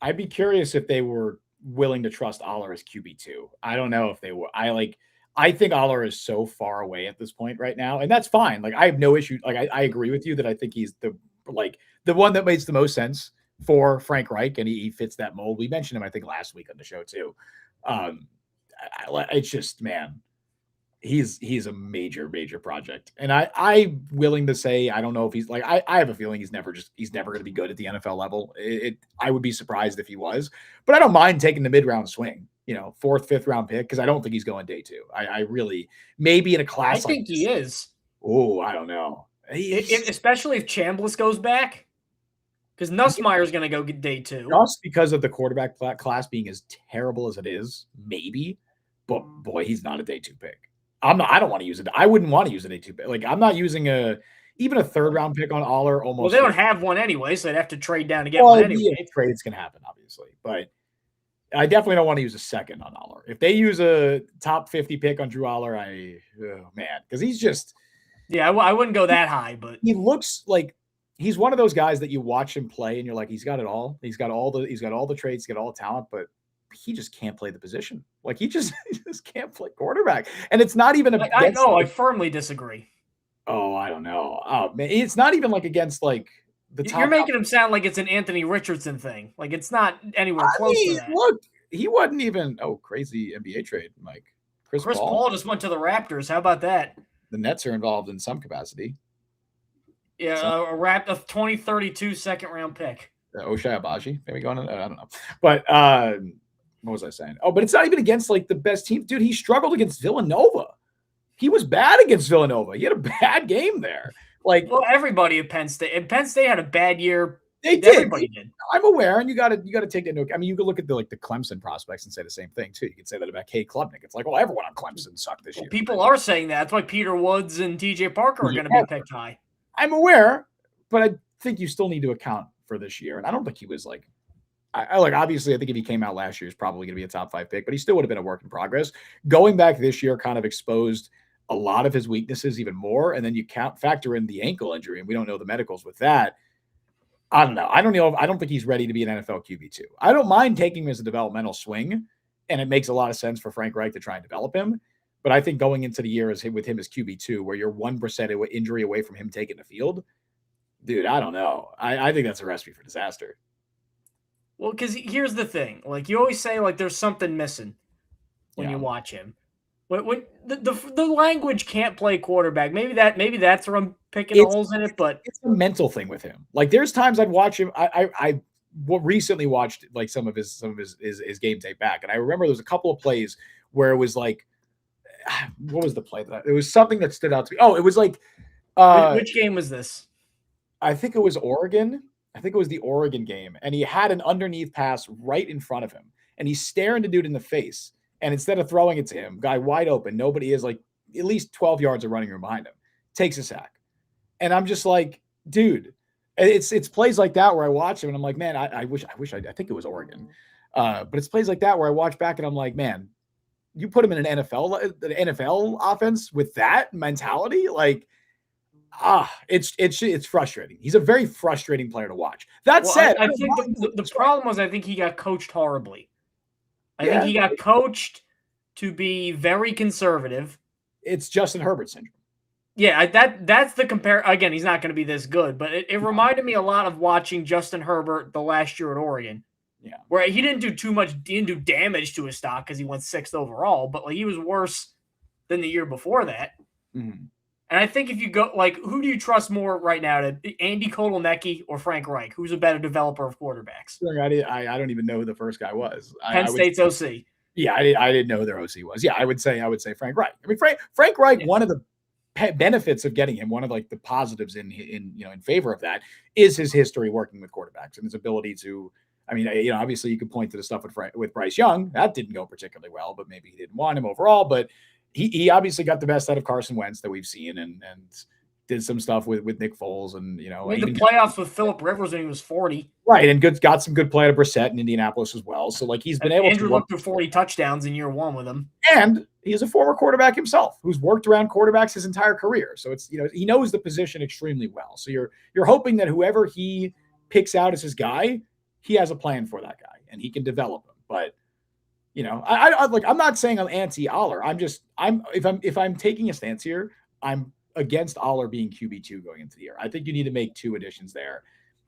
Speaker 1: I'd be curious if they were willing to trust Aller as QB2. I don't know if they were. I think Aller is so far away at this point right now, and that's fine. Like, I have no issue. Like, I agree with you that I think he's the one that makes the most sense for Frank Reich, and he fits that mold. We mentioned him, I think, last week on the show too. It's just, man, he's a major project, and I'm willing to say I don't know if he's like I have a feeling he's never going to be good at the NFL level. I would be surprised if he was, but I don't mind taking the mid-round swing, 4th, 5th round pick, because I don't think he's going day 2. I really, maybe in a class.
Speaker 2: I think he is.
Speaker 1: Oh, I don't know.
Speaker 2: Especially if Chambliss goes back, because Nussmeier's going to go get day 2.
Speaker 1: Just because of the quarterback class being as terrible as it is, maybe. But boy, he's not a day 2 pick. I don't want to use it. I wouldn't want to use an day 2 pick. Like, I'm not using even a 3rd round pick on Aller. Almost.
Speaker 2: Well, they don't have one anyway, so they'd have to trade down to get one anyway.
Speaker 1: Yeah, trades can happen, obviously, but I definitely don't want to use a 2nd on Aller. If they use a top 50 pick on Drew Aller, because he's just.
Speaker 2: Yeah, I wouldn't go that high, but
Speaker 1: he looks like he's one of those guys that you watch him play and you're like, he's got it all. He's got all the traits, he's got all the talent, but he just can't play the position. Like, he just can't play quarterback. And it's not even
Speaker 2: I firmly disagree.
Speaker 1: Oh, I don't know. Oh, man, it's not even like against like the top.
Speaker 2: You're making him sound like it's an Anthony Richardson thing. Like, it's not anywhere close to that.
Speaker 1: Look, he wasn't even crazy NBA trade, Mike. Chris
Speaker 2: Paul just went to the Raptors. How about that?
Speaker 1: The Nets are involved in some capacity.
Speaker 2: Yeah, a 2032 2nd round pick.
Speaker 1: Ochai Agbaji, maybe going on. I don't know. But what was I saying? Oh, but it's not even against like the best team. Dude, he struggled against Villanova. He was bad against Villanova. He had a bad game there. Like,
Speaker 2: well, everybody at Penn State. And Penn State had a bad year.
Speaker 1: They did. Everybody did. I'm aware, and you got to take that into account. I mean, you could look at the Clemson prospects and say the same thing too. You could say that about Cade Klubnik. It's like, well, everyone on Clemson sucked this year.
Speaker 2: People are saying that. That's why Peter Woods and TJ Parker are going to be picked high.
Speaker 1: I'm aware, but I think you still need to account for this year. And I don't think he was like, obviously, I think if he came out last year, he's probably going to be a top 5 pick, but he still would have been a work in progress. Going back this year kind of exposed a lot of his weaknesses even more. And then you factor in the ankle injury, and we don't know the medicals with that. I don't know. I don't think he's ready to be an NFL QB2. I don't mind taking him as a developmental swing, and it makes a lot of sense for Frank Reich to try and develop him. But I think going into the year with him as QB2, where you're 1% injury away from him taking the field, dude, I don't know. I think that's a recipe for disaster.
Speaker 2: Well, because here's the thing. Like, you always say, like, there's something missing when you watch him. When the language can't play quarterback. Maybe that's where I'm picking holes in it, but
Speaker 1: it's a mental thing with him. Like, there's times I'd watch him. I recently watched like some of his game tape back, and I remember there was a couple of plays where it was like, what was the play that it was something that stood out to me? Oh, it was like,
Speaker 2: which game was this?
Speaker 1: I think it was Oregon. I think it was the Oregon game, and he had an underneath pass right in front of him, and he's staring the dude in the face. And instead of throwing it to him, guy wide open, nobody is like at least 12 yards of running room behind him, takes a sack. And I'm just like, dude, it's plays like that where I watch him and I'm like, man, I think it was Oregon. But it's plays like that where I watch back and I'm like, man, you put him in an NFL offense with that mentality, like, it's frustrating. He's a very frustrating player to watch. That said,
Speaker 2: I think the problem was I think he got coached horribly. I think he got coached to be very conservative.
Speaker 1: It's Justin Herbert syndrome.
Speaker 2: Yeah, that's the compare. Again, he's not going to be this good, but it reminded me a lot of watching Justin Herbert the last year at Oregon.
Speaker 1: Yeah,
Speaker 2: where he didn't do too much, he didn't do damage to his stock because he went 6th overall, but like he was worse than the year before that.
Speaker 1: Mm-hmm.
Speaker 2: And I think if you go, like, who do you trust more right now, to Andy Kotelnicki or Frank Reich? Who's a better developer of quarterbacks?
Speaker 1: I don't even know who the first guy was.
Speaker 2: Penn State's OC.
Speaker 1: Yeah, I didn't know who their OC was. Yeah, I would say Frank Reich. I mean, Frank Reich, one of the benefits of getting him, one of like the positives in favor of that, is his history working with quarterbacks and his ability to. I mean, obviously you could point to the stuff with Bryce Young. That didn't go particularly well, but maybe he didn't want him overall. But he obviously got the best out of Carson Wentz that we've seen, and did some stuff with Nick Foles, and
Speaker 2: made the playoffs with Phillip Rivers when he was 40.
Speaker 1: Right, and got some good play out of Brissett in Indianapolis as well. So like he's been able
Speaker 2: Andrew looked through 40 touchdowns in year one with him.
Speaker 1: And he's a former quarterback himself who's worked around quarterbacks his entire career. So it's he knows the position extremely well. So you're hoping that whoever he picks out as his guy, he has a plan for that guy and he can develop him. But I'm not saying I'm anti-Aller. If I'm taking a stance here, I'm against Aller being QB2 going into the year. I think you need to make 2 additions there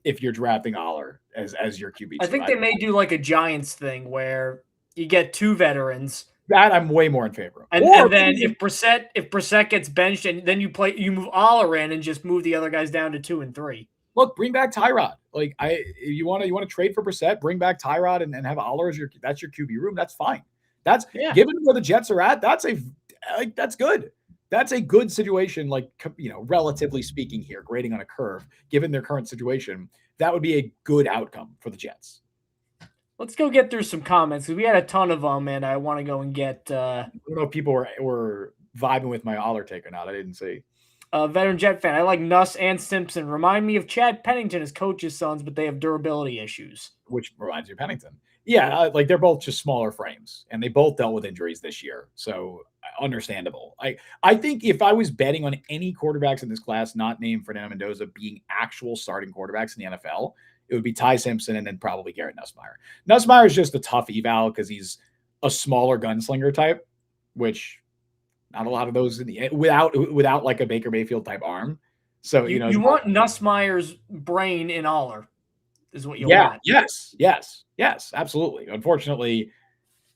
Speaker 1: if you're drafting Aller as your QB2.
Speaker 2: I think they may do like a Giants thing where you get 2 veterans.
Speaker 1: That I'm way more in favor of.
Speaker 2: And then if Brissett gets benched and then you move Aller in and just move the other guys down to 2 and 3.
Speaker 1: Look, bring back Tyrod. Like you want to trade for Brissett, bring back Tyrod and have Aller as your QB room. That's fine. That's given where the Jets are at. That's good. That's a good situation, like, relatively speaking here, grading on a curve, given their current situation, that would be a good outcome for the Jets.
Speaker 2: Let's go get through some comments because we had a ton of them, and I want to go and get.
Speaker 1: I don't know if people were vibing with my Aller take or not. I didn't see.
Speaker 2: Veteran Jet fan, I like Nuss and Simpson. Remind me of Chad Pennington as coach's sons, but they have durability issues.
Speaker 1: Which reminds you of Pennington. Yeah, like they're both just smaller frames, and they both dealt with injuries this year. So understandable. I think if I was betting on any quarterbacks in this class not named Fernando Mendoza being actual starting quarterbacks in the NFL, it would be Ty Simpson and then probably Garrett Nussmeier. Nussmeier is just a tough eval because he's a smaller gunslinger type, which not a lot of those without like a Baker Mayfield type arm. So
Speaker 2: you want Nussmeier's brain in Aller, is what you want.
Speaker 1: Yes, absolutely. Unfortunately,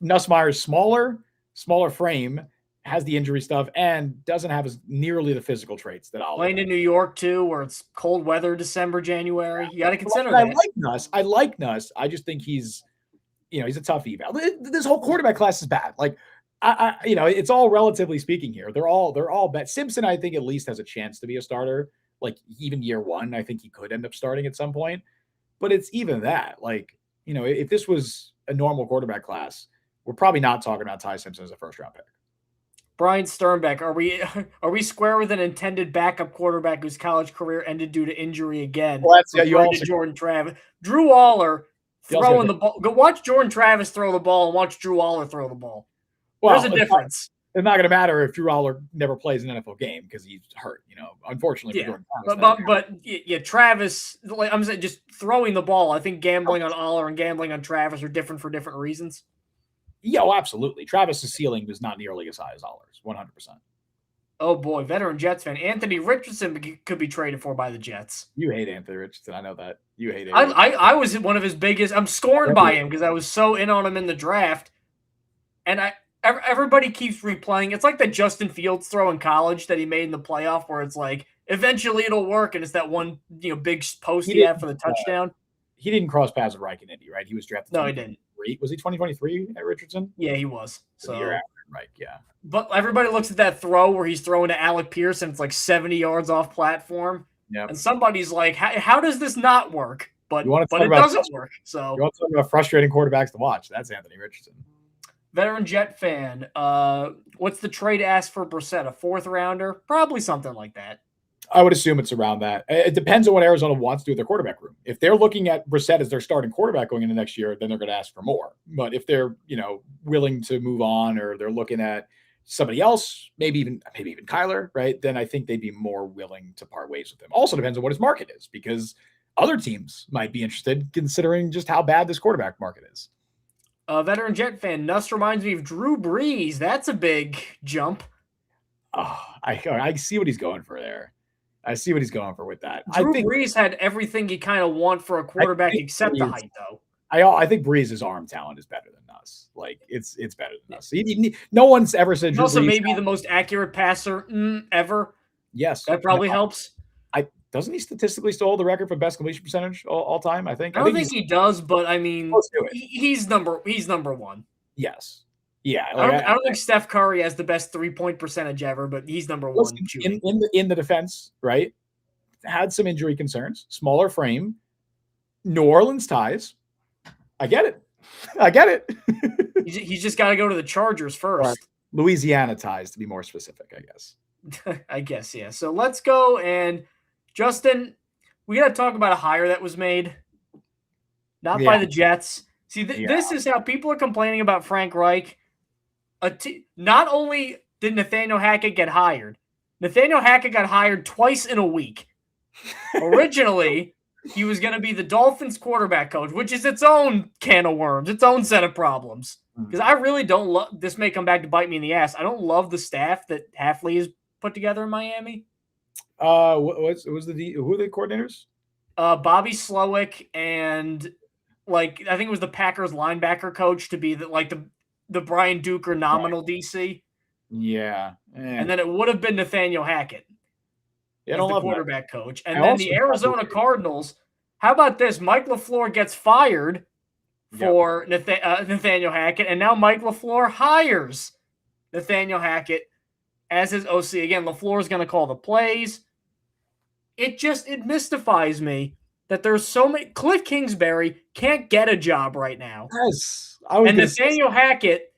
Speaker 1: Nussmeier's smaller frame, has the injury stuff, and doesn't have nearly the physical traits that Aller.
Speaker 2: Playing in New York too, where it's cold weather, December, January. You got to consider that.
Speaker 1: I like Nuss. I just think he's a tough eval. This whole quarterback class is bad. Like it's all relatively speaking here. They're all bad. Simpson, I think, at least has a chance to be a starter. Like even year one, I think he could end up starting at some point. But it's even that. Like if this was a normal quarterback class, we're probably not talking about Ty Simpson as a first-round pick.
Speaker 2: Brian Sternbeck, are we square with an intended backup quarterback whose college career ended due to injury again?
Speaker 1: Well, you also
Speaker 2: Jordan Travis, Drew Aller throwing the ball. Go watch Jordan Travis throw the ball and watch Drew Aller throw the ball. Well, there's a difference.
Speaker 1: It's not going to matter if Drew Aller never plays an NFL game because he's hurt. Unfortunately, for Jordan
Speaker 2: Travis. Travis. Like I'm saying, just throwing the ball. I think gambling on Aller and gambling on Travis are different for different reasons.
Speaker 1: Yeah, absolutely. Travis's ceiling was not nearly as high as Aller's, 100%.
Speaker 2: Oh, boy. Veteran Jets fan. Anthony Richardson could be traded for by the Jets.
Speaker 1: You hate Anthony Richardson. I know that. You hate him.
Speaker 2: I was one of his biggest – I'm scorned by him because I was so in on him in the draft. And everybody keeps replaying. It's like the Justin Fields throw in college that he made in the playoff where it's like, eventually it'll work, and it's that one big post he had for the touchdown.
Speaker 1: He didn't cross paths with Reich in Indy, right? He was drafted.
Speaker 2: No, he didn't.
Speaker 1: Was he 2023 at Richardson?
Speaker 2: Yeah, he was. So
Speaker 1: year after, right? Yeah.
Speaker 2: But everybody looks at that throw where he's throwing to Alec Pierce and it's like 70 yards off platform.
Speaker 1: Yeah.
Speaker 2: And somebody's like, how does this not work? But it doesn't work. So
Speaker 1: you want to talk about frustrating quarterbacks to watch? That's Anthony Richardson.
Speaker 2: Veteran Jet fan. What's the trade ask for Brissett? A 4th rounder? Probably something like that.
Speaker 1: I would assume it's around that. It depends on what Arizona wants to do with their quarterback room. If they're looking at Brissett as their starting quarterback going into next year, then they're going to ask for more. But if they're, willing to move on, or they're looking at somebody else, maybe even Kyler, right? Then I think they'd be more willing to part ways with him. Also depends on what his market is, because other teams might be interested considering just how bad this quarterback market is.
Speaker 2: Veteran Jet fan, Nuss reminds me of Drew Brees. That's a big jump.
Speaker 1: Oh, I see what he's going for there. I see what he's going for with that.
Speaker 2: Drew Brees had everything you kind of want for a quarterback except the height, though.
Speaker 1: I think Brees' arm talent is better than us. Like it's better than us. No one's ever said.
Speaker 2: He's also maybe the most accurate passer ever.
Speaker 1: Yes.
Speaker 2: That probably helps.
Speaker 1: Doesn't he statistically still hold the record for best completion percentage all time? I
Speaker 2: don't think he does, but I mean, he's number one.
Speaker 1: Yes. Yeah.
Speaker 2: I don't think Steph Curry has the best 3-point percentage ever, but he's number one shooting.
Speaker 1: In the defense, right? Had some injury concerns, smaller frame, New Orleans ties. I get it.
Speaker 2: He's just got to go to the Chargers first.
Speaker 1: Right. Louisiana ties, to be more specific, I guess.
Speaker 2: I guess, yeah. So let's go. And Justin, we got to talk about a hire that was made, not by the Jets. See, this is how people are complaining about Frank Reich. Not only did Nathaniel Hackett get hired, Nathaniel Hackett got hired twice in a week. Originally, he was going to be the Dolphins quarterback coach, which is its own can of worms, its own set of problems. Because I really don't love – this may come back to bite me in the ass. I don't love the staff that Hafley has put together in Miami.
Speaker 1: Who are the coordinators?
Speaker 2: Bobby Slowick and, I think it was the Packers linebacker coach to be the Brian Duker nominal DC.
Speaker 1: Yeah.
Speaker 2: And then it would have been Nathaniel Hackett.
Speaker 1: Yeah,
Speaker 2: as the quarterback coach. And then the Arizona Cardinals, how about this? Mike LaFleur gets fired for Nathaniel Hackett, and now Mike LaFleur hires Nathaniel Hackett as his OC. Again, LaFleur is going to call the plays. It mystifies me that there's so many. Cliff Kingsbury can't get a job right now.
Speaker 1: Yes.
Speaker 2: And Nathaniel Hackett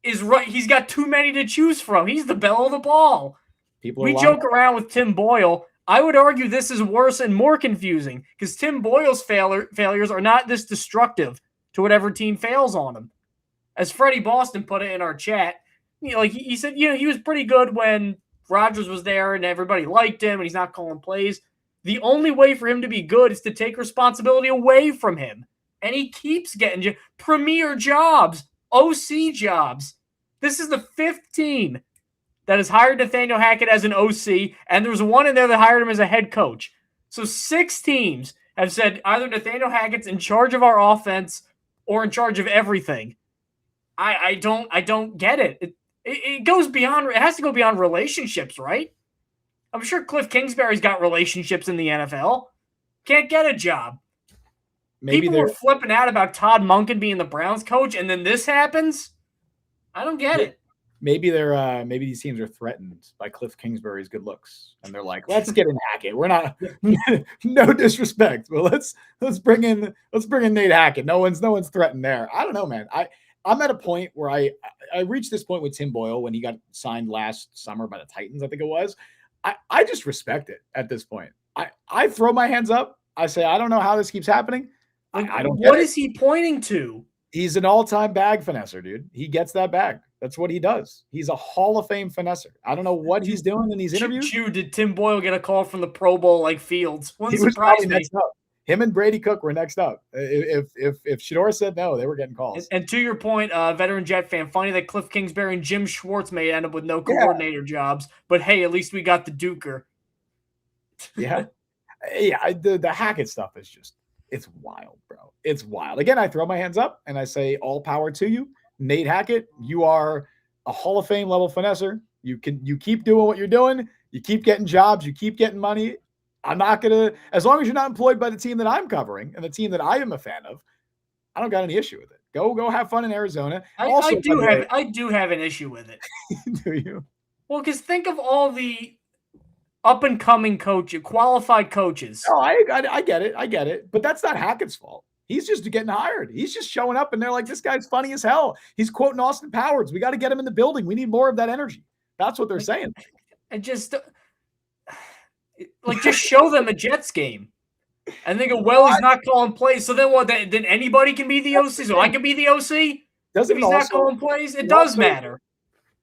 Speaker 2: is right. He's got too many to choose from. He's the belle of the ball. We joke around with Tim Boyle. I would argue this is worse and more confusing because Tim Boyle's failures are not this destructive to whatever team fails on him. As Freddie Boston put it in our chat, he said, he was pretty good when Rodgers was there and everybody liked him and he's not calling plays. The only way for him to be good is to take responsibility away from him. And he keeps getting premier jobs, OC jobs. This is the 5th team that has hired Nathaniel Hackett as an OC, and there's one in there that hired him as a head coach. So 6 teams have said either Nathaniel Hackett's in charge of our offense or in charge of everything. I don't get it. It goes beyond. It has to go beyond relationships, right? I'm sure Cliff Kingsbury's got relationships in the NFL. Can't get a job. People were flipping out about Todd Monken being the Browns coach, and then this happens. I don't get it.
Speaker 1: Maybe maybe these teams are threatened by Cliff Kingsbury's good looks, and they're like, "Let's get in Hackett. We're not, no disrespect, but let's bring in Nate Hackett. No one's threatened there." I don't know, man. I'm at a point where I reached this point with Tim Boyle when he got signed last summer by the Titans. I think it was. I just respect it at this point. I throw my hands up. I say, I don't know how this keeps happening. I don't.
Speaker 2: What is he pointing to?
Speaker 1: He's an all-time bag finesser, dude. He gets that bag. That's what he does. He's a Hall of Fame finesser. I don't know what he's doing in these interviews.
Speaker 2: Did Tim Boyle get a call from the Pro Bowl like Fields? Wouldn't surprise me.
Speaker 1: Him and Brady Cook were next up. If Shador said no, they were getting calls.
Speaker 2: And to your point, veteran Jet fan, funny that Cliff Kingsbury and Jim Schwartz may end up with no coordinator jobs. But hey, at least we got the Duker.
Speaker 1: Yeah. The Hackett stuff is just, it's wild, bro. It's wild. Again, I throw my hands up and I say all power to you. Nate Hackett, you are a Hall of Fame level finesser. You keep doing what you're doing. You keep getting jobs. You keep getting money. I'm not going to, as long as you're not employed by the team that I'm covering and the team that I am a fan of, I don't got any issue with it. Go have fun in Arizona.
Speaker 2: I do have an issue with it.
Speaker 1: Do you?
Speaker 2: Well, because think of all the up-and-coming coaches, qualified coaches.
Speaker 1: Oh, I get it. I get it. But that's not Hackett's fault. He's just getting hired. He's just showing up, and they're like, this guy's funny as hell. He's quoting Austin Powers. We got to get him in the building. We need more of that energy. That's what they're saying.
Speaker 2: And just show them a Jets game. And they go, well, he's not calling plays. So then what? Then anybody can be the OC. So I can be the OC?
Speaker 1: Doesn't
Speaker 2: if he's not calling plays? It does matter.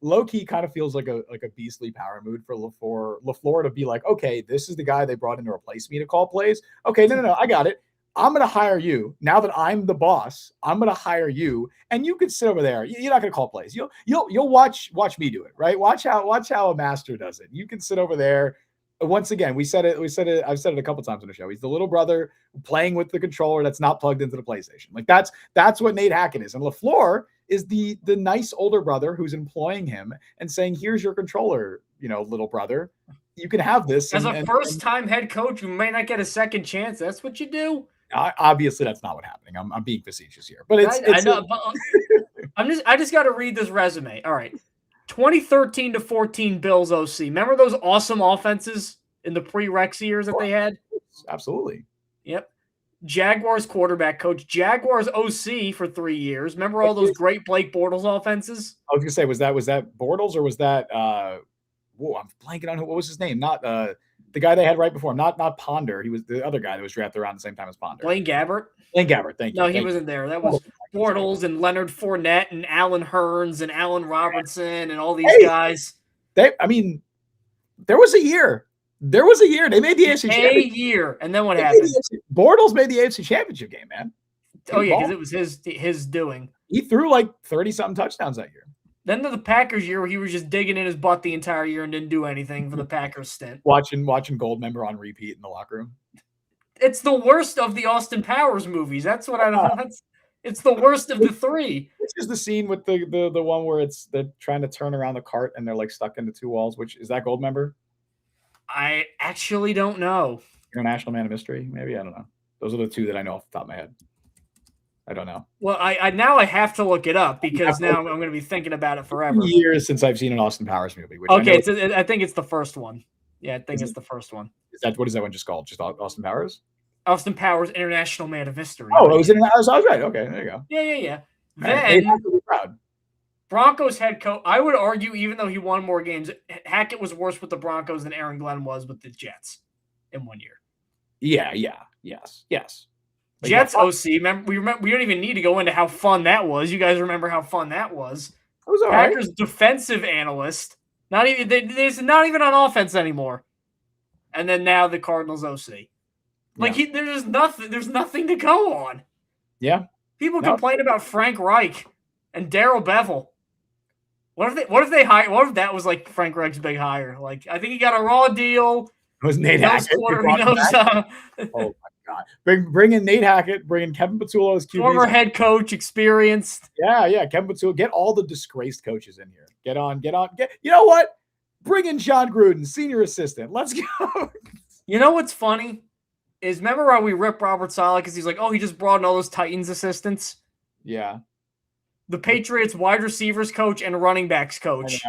Speaker 1: Low-key kind of feels like a beastly power move for LaFleur to be like, okay, this is the guy they brought in to replace me to call plays. Okay, no, I got it. I'm going to hire you. Now that I'm the boss, I'm going to hire you, and you can sit over there. You're not going to call plays. You'll watch me do it, right? Watch how a master does it. You can sit over there. Once again, we said it. I've said it a couple times on the show. He's the little brother playing with the controller that's not plugged into the PlayStation. Like that's what Nate Hackett is. And LaFleur is the nice older brother who's employing him and saying, "Here's your controller, little brother. you can have this.
Speaker 2: As a first-time head coach, you might not get a second chance. That's what you do.
Speaker 1: Obviously, that's not what happening. I'm being facetious here, but
Speaker 2: I know. I just got to read this resume. All right, 2013 to 14 Bills OC. Remember those awesome offenses in the pre-Rex years that they had?
Speaker 1: Absolutely.
Speaker 2: Yep. Jaguars quarterback coach, Jaguars OC for 3 years. Remember all those great Blake Bortles offenses?
Speaker 1: I was gonna say, was that Bortles or was that whoa, I'm blanking on what was his name? Not the guy they had right before him, not Ponder. He was the other guy that was drafted around the same time as Ponder.
Speaker 2: Blaine Gabbert?
Speaker 1: Blaine Gabbert, thank you.
Speaker 2: No, he wasn't there. That was Bortles and Leonard Fournette and Alan Hearns and Allen Robertson and all these guys.
Speaker 1: There was a year. They made the AFC Championship.
Speaker 2: A year. And then what happened?
Speaker 1: Bortles made the AFC Championship game, man.
Speaker 2: Because it was his doing.
Speaker 1: He threw like 30-something touchdowns that year.
Speaker 2: Then the Packers year where he was just digging in his butt the entire year and didn't do anything for the Packers stint.
Speaker 1: Watching Goldmember on repeat in the locker room.
Speaker 2: It's the worst of the Austin Powers movies. That's what I don't. It's the worst of the three.
Speaker 1: Which is the scene with the one where they're trying to turn around the cart and they're like stuck into two walls. Which is that Goldmember?
Speaker 2: I actually don't know.
Speaker 1: International Man of Mystery, maybe, I don't know. Those are the two that I know off the top of my head. I don't know.
Speaker 2: Well, I now I have to look it up because now I'm going to be thinking about it forever.
Speaker 1: Years since I've seen an Austin Powers movie.
Speaker 2: Okay, I think it's the first one. Yeah, I think it's the first one.
Speaker 1: What is that one just called? Just Austin Powers?
Speaker 2: Austin Powers, International Man of Mystery.
Speaker 1: Oh, it was in. I was right. Okay, there you go.
Speaker 2: Yeah. Then Broncos head coach. I would argue, even though he won more games, Hackett was worse with the Broncos than Aaron Glenn was with the Jets in 1 year.
Speaker 1: Yes.
Speaker 2: Jets OC. We don't even need to go into how fun that was. You guys remember how fun that was?
Speaker 1: It was all
Speaker 2: Packers
Speaker 1: right.
Speaker 2: defensive analyst. Not even not even on offense anymore. And then now the Cardinals OC. There's nothing to go on.
Speaker 1: Yeah.
Speaker 2: People complain about Frank Reich and Darrell Bevel. What if that was like Frank Reich's big hire? Like, I think he got a raw deal.
Speaker 1: It was Nate Hackett. Oh my God! Bring in Nate Hackett. Bring in Kevin Patullo as QB.
Speaker 2: Former head coach, experienced.
Speaker 1: Yeah. Kevin Patullo. Get all the disgraced coaches in here. Get on. You know what? Bring in John Gruden, senior assistant. Let's go.
Speaker 2: You know what's funny is, remember how we ripped Robert Saleh because he's like, oh, he just brought in all those Titans assistants.
Speaker 1: Yeah.
Speaker 2: The Patriots wide receivers coach and running backs coach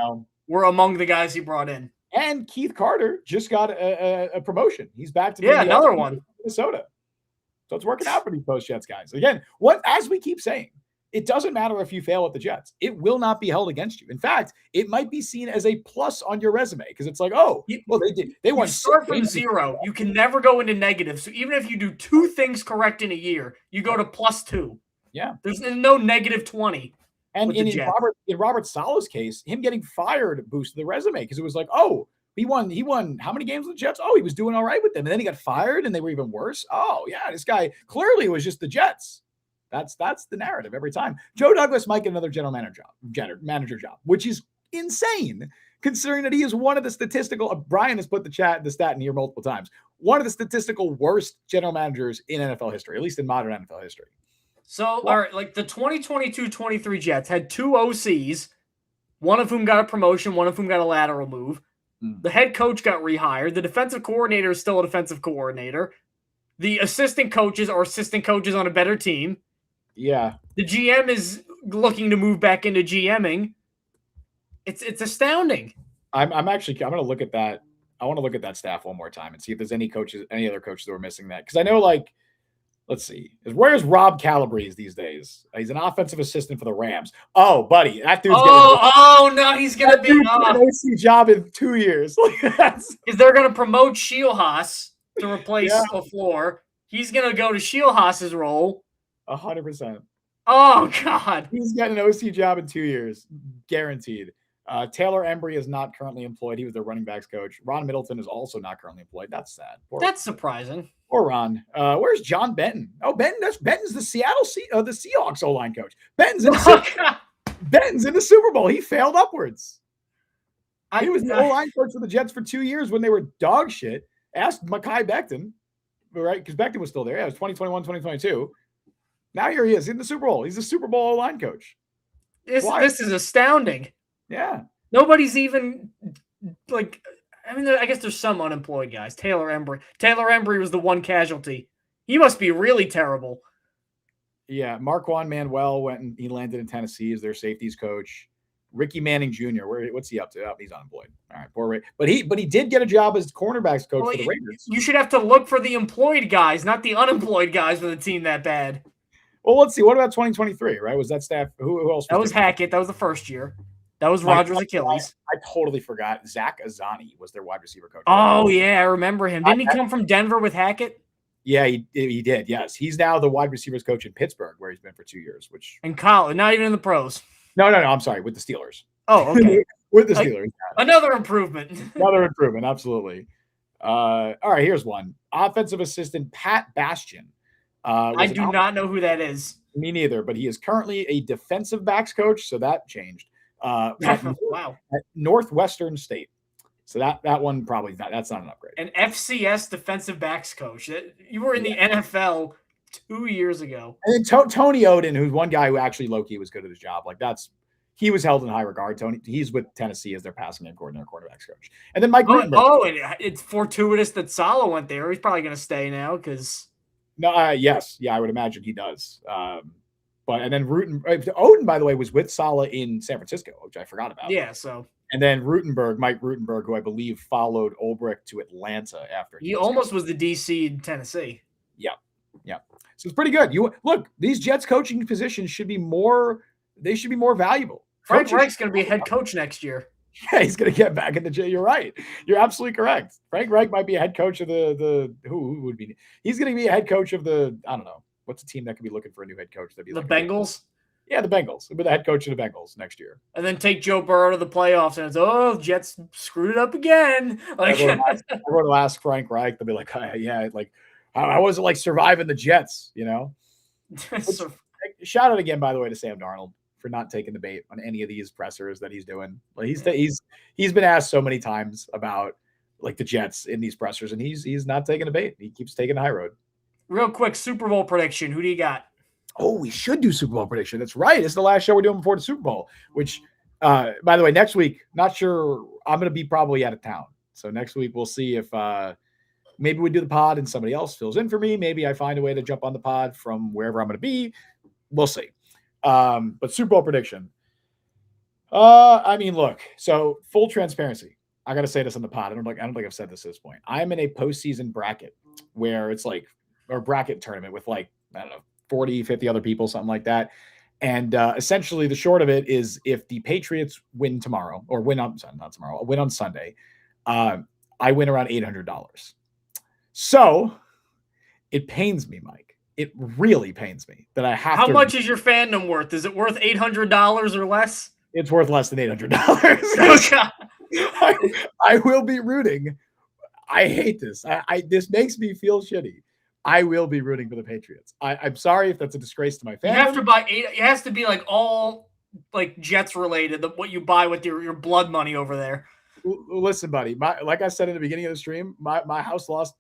Speaker 2: were among the guys he brought in.
Speaker 1: And Keith Carter just got a promotion. He's back to
Speaker 2: another one.
Speaker 1: Minnesota. So it's working out for these post-Jets guys. Again, as we keep saying, it doesn't matter if you fail with the Jets. It will not be held against you. In fact, it might be seen as a plus on your resume because it's like, they did. They won.
Speaker 2: You start from zero. You can never go into negative. So even if you do 2 things correct in a year, you go to +2.
Speaker 1: Yeah.
Speaker 2: There's no -20.
Speaker 1: And in Robert Saleh's case, him getting fired boosted the resume because it was like, he won how many games with the Jets? Oh, he was doing all right with them. And then he got fired and they were even worse. Oh, yeah, this guy clearly was just the Jets. That's the narrative every time. Joe Douglas might get another general manager job, which is insane considering that he is one of the statistical Brian has put the stat in here multiple times. One of the statistical worst general managers in NFL history, at least in modern NFL history.
Speaker 2: So, all right, like the 2022-23 Jets had 2 OCs, one of whom got a promotion, one of whom got a lateral move. The head coach got rehired. The defensive coordinator is still a defensive coordinator. The assistant coaches are assistant coaches on a better team.
Speaker 1: Yeah.
Speaker 2: The GM is looking to move back into GMing. It's astounding.
Speaker 1: I'm going to look at that. I want to look at that staff one more time and see if there's any other coaches that were missing that. Because I know, let's see. Where's Rob Calabrese these days? He's an offensive assistant for the Rams. Oh, buddy, that dude's
Speaker 2: no, he's gonna be
Speaker 1: an OC job in 2 years.
Speaker 2: Because they're gonna promote Shieldhaas to replace LaFleur. He's gonna go to Shieldhaas's role.
Speaker 1: 100%.
Speaker 2: Oh God,
Speaker 1: he's getting an OC job in 2 years, guaranteed. Taylor Embry is not currently employed. He was their running backs coach. Ron Middleton is also not currently employed. That's sad.
Speaker 2: That's surprising.
Speaker 1: Poor Ron. Where's John Benton? Oh, Benton's the the Seahawks O-line coach. Benton's in the Super Bowl. He failed upwards. He was the O-line coach for the Jets for 2 years when they were dog shit. Asked Mekhi Becton, right? Because Becton was still there. Yeah, it was 2021, 2022. Now here he is in the Super Bowl. He's the Super Bowl O-line coach.
Speaker 2: This is astounding.
Speaker 1: Yeah.
Speaker 2: Nobody's even I mean, I guess there's some unemployed guys. Taylor Embry. Taylor Embry was the one casualty. He must be really terrible.
Speaker 1: Yeah, Marquand Manuel went and he landed in Tennessee as their safeties coach. Ricky Manning Jr. What's he up to? Oh, he's unemployed. All right, poor Ray. But he did get a job as cornerbacks coach for the Raiders.
Speaker 2: You should have to look for the employed guys, not the unemployed guys for the team that bad.
Speaker 1: Well, let's see. What about 2023? Right? Was that staff? Who else?
Speaker 2: That was Hackett. That was the first year. That was Rodgers' Achilles.
Speaker 1: I totally forgot. Zach Azani was their wide receiver coach.
Speaker 2: Oh yeah, I remember him. Didn't he come from Denver with Hackett?
Speaker 1: Yeah, he did. Yes, he's now the wide receivers coach in Pittsburgh, where he's been for 2 years. Which
Speaker 2: in college, not even in the pros.
Speaker 1: No. I'm sorry, with the Steelers.
Speaker 2: Oh, okay.
Speaker 1: With the Steelers.
Speaker 2: Another improvement.
Speaker 1: Another improvement, absolutely. All right, here's one. Offensive assistant Pat Bastian.
Speaker 2: I do not know who that is.
Speaker 1: Me neither, but he is currently a defensive backs coach, so that changed.
Speaker 2: Wow.
Speaker 1: At Northwestern State. So that one probably not. That's not an upgrade.
Speaker 2: An FCS defensive backs coach. You were in the NFL 2 years ago.
Speaker 1: And then Tony Oden, who's one guy who actually low-key was good at his job. Like he was held in high regard. Tony, he's with Tennessee as their passing game coordinator, quarterbacks coach. And then Mike Rutenberg.
Speaker 2: And it's fortuitous that Saleh went there. He's probably going to stay now because.
Speaker 1: No, yes, yeah, I would imagine he does. And then Oden, by the way, was with Saleh in San Francisco, which I forgot about.
Speaker 2: Yeah, so.
Speaker 1: And then Mike Rutenberg, who I believe followed Ulbrich to Atlanta after
Speaker 2: he almost was the DC in Tennessee.
Speaker 1: Yeah. So it's pretty good. Look, these Jets coaching positions should be more. They should be more valuable.
Speaker 2: Frank Reich's going to be a head coach next year.
Speaker 1: Yeah, he's going to get back in the J. You're right. You're absolutely correct. Frank Reich might be a head coach of who would be? He's going to be a head coach of the. I don't know. What's a team that could be looking for a new head coach? That'd be
Speaker 2: the Bengals.
Speaker 1: Yeah, the Bengals. He'll be the head coach of the Bengals next year.
Speaker 2: And then take Joe Burrow to the playoffs, and it's Jets screwed it up again. Like
Speaker 1: everyone will ask Frank Reich. They'll be like, yeah, like how was it like surviving the Jets? You know. Shout out again, by the way, to Sam Darnold for not taking the bait on any of these pressers that he's doing. Like he's been asked so many times about like the Jets in these pressers, and he's not taking the bait. He keeps taking the high road.
Speaker 2: Real quick, Super Bowl prediction. Who do you got?
Speaker 1: Oh, we should do Super Bowl prediction. That's right. It's the last show we're doing before the Super Bowl, which, by the way, next week, not sure. I'm going to be probably out of town. So next week, we'll see if maybe we do the pod and somebody else fills in for me. Maybe I find a way to jump on the pod from wherever I'm going to be. We'll see. But Super Bowl prediction. I mean, look, so full transparency. I got to say this on the pod. I don't think I've said this at this point. I'm in a postseason bracket where it's like, or bracket tournament with like, I don't know, 40, 50 other people, something like that. And essentially the short of it is if the Patriots win tomorrow or win on Sunday, I win around $800. So it pains me, Mike. It really pains me that I have
Speaker 2: How much is your fandom worth? Is it worth $800 or less?
Speaker 1: It's worth less than $800. I will be rooting. I hate this. This makes me feel shitty. I will be rooting for the Patriots. I'm sorry if that's a disgrace to my family.
Speaker 2: You have to buy 8. It has to be like all like Jets related. What you buy with your blood money over there.
Speaker 1: Listen, buddy. Like I said in the beginning of the stream, my house lost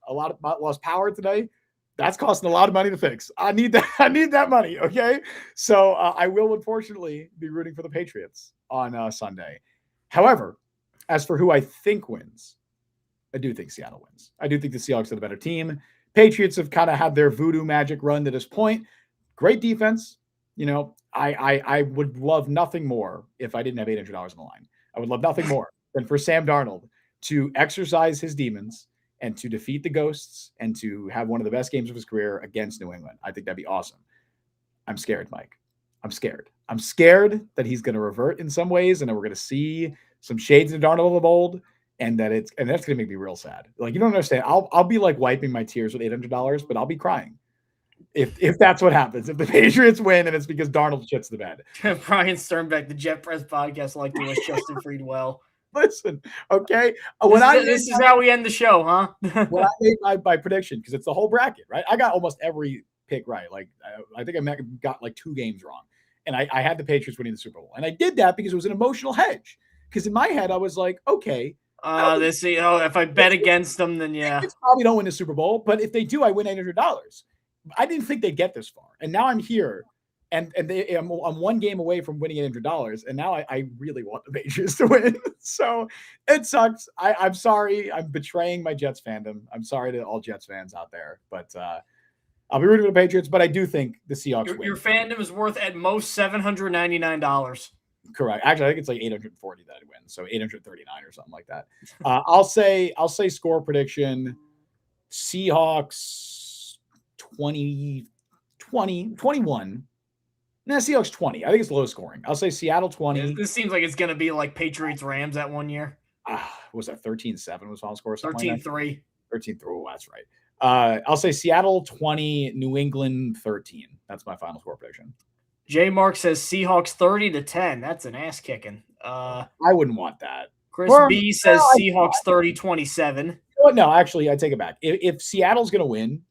Speaker 1: power today. That's costing a lot of money to fix. I need that. I need that money. Okay. So I will unfortunately be rooting for the Patriots on Sunday. However, as for who I think wins, I do think Seattle wins. I do think the Seahawks are the better team. Patriots have kind of had their voodoo magic run to this point. Great defense. You know, I would love nothing more if I didn't have $800 on the line. I would love nothing more than for Sam Darnold to exercise his demons and to defeat the Ghosts and to have one of the best games of his career against New England. I think that'd be awesome. I'm scared, Mike. I'm scared. I'm scared that he's going to revert in some ways and that we're going to see some shades of Darnold of old. And that's going to make me real sad. Like, you don't understand. I'll be like wiping my tears with $800, but I'll be crying if that's what happens. If the Patriots win and it's because Darnold shits the bed.
Speaker 2: Brian Sternbeck, the Jet Press podcast, like to wish Justin Fried well.
Speaker 1: Listen, okay.
Speaker 2: This is how we end the show, huh?
Speaker 1: When I made my prediction, because it's the whole bracket, right? I got almost every pick right. Like I think I got like 2 games wrong, and I had the Patriots winning the Super Bowl, and I did that because it was an emotional hedge. Because in my head, I was like, okay.
Speaker 2: If I bet against them, then yeah.
Speaker 1: They probably don't win the Super Bowl, but if they do, I win $800. I didn't think they'd get this far. And now I'm here, And I'm one game away from winning $800, and now I really want the Patriots to win. So it sucks. I'm sorry. I'm betraying my Jets fandom. I'm sorry to all Jets fans out there, but I'll be rooting for the Patriots. But I do think the Seahawks win.
Speaker 2: Your fandom is worth at most $799.
Speaker 1: Correct. Actually, I think it's like 840 that I'd win, so 839 or something like that. I'll say score prediction: Seahawks 21. Nah, Seahawks 20. I think it's low scoring. I'll say Seattle 20.
Speaker 2: This seems like it's going to be like Patriots-Rams that one year.
Speaker 1: Was that 13-7 was final score?
Speaker 2: 13-3.
Speaker 1: 13-3. Oh, that's right. I'll say Seattle 20, New England 13. That's my final score prediction.
Speaker 2: J. Mark says Seahawks 30-10. That's an ass kicking.
Speaker 1: I wouldn't want that.
Speaker 2: Chris B says Seahawks 30-27.
Speaker 1: No, actually, I take it back. If Seattle's going to win,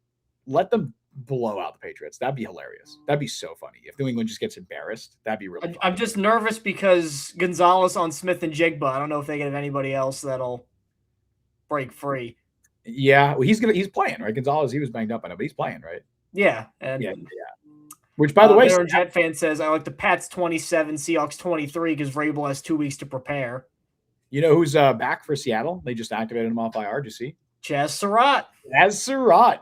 Speaker 1: let them blow out the Patriots. That'd be hilarious. That'd be so funny. If New England just gets embarrassed, that'd be really funny.
Speaker 2: I'm just nervous because Gonzalez on Smith and Jigba. I don't know if they have anybody else that'll break free.
Speaker 1: Yeah, well, he's playing, right? Gonzalez, he was banged up on it, but he's playing, right?
Speaker 2: Yeah. And
Speaker 1: yeah. Which, by the way,
Speaker 2: Aaron Jet fan says, I like the Pats 27, Seahawks 23 because Vrabel has 2 weeks to prepare.
Speaker 1: You know who's back for Seattle? They just activated him off IR. Did you see?
Speaker 2: Chaz Surratt.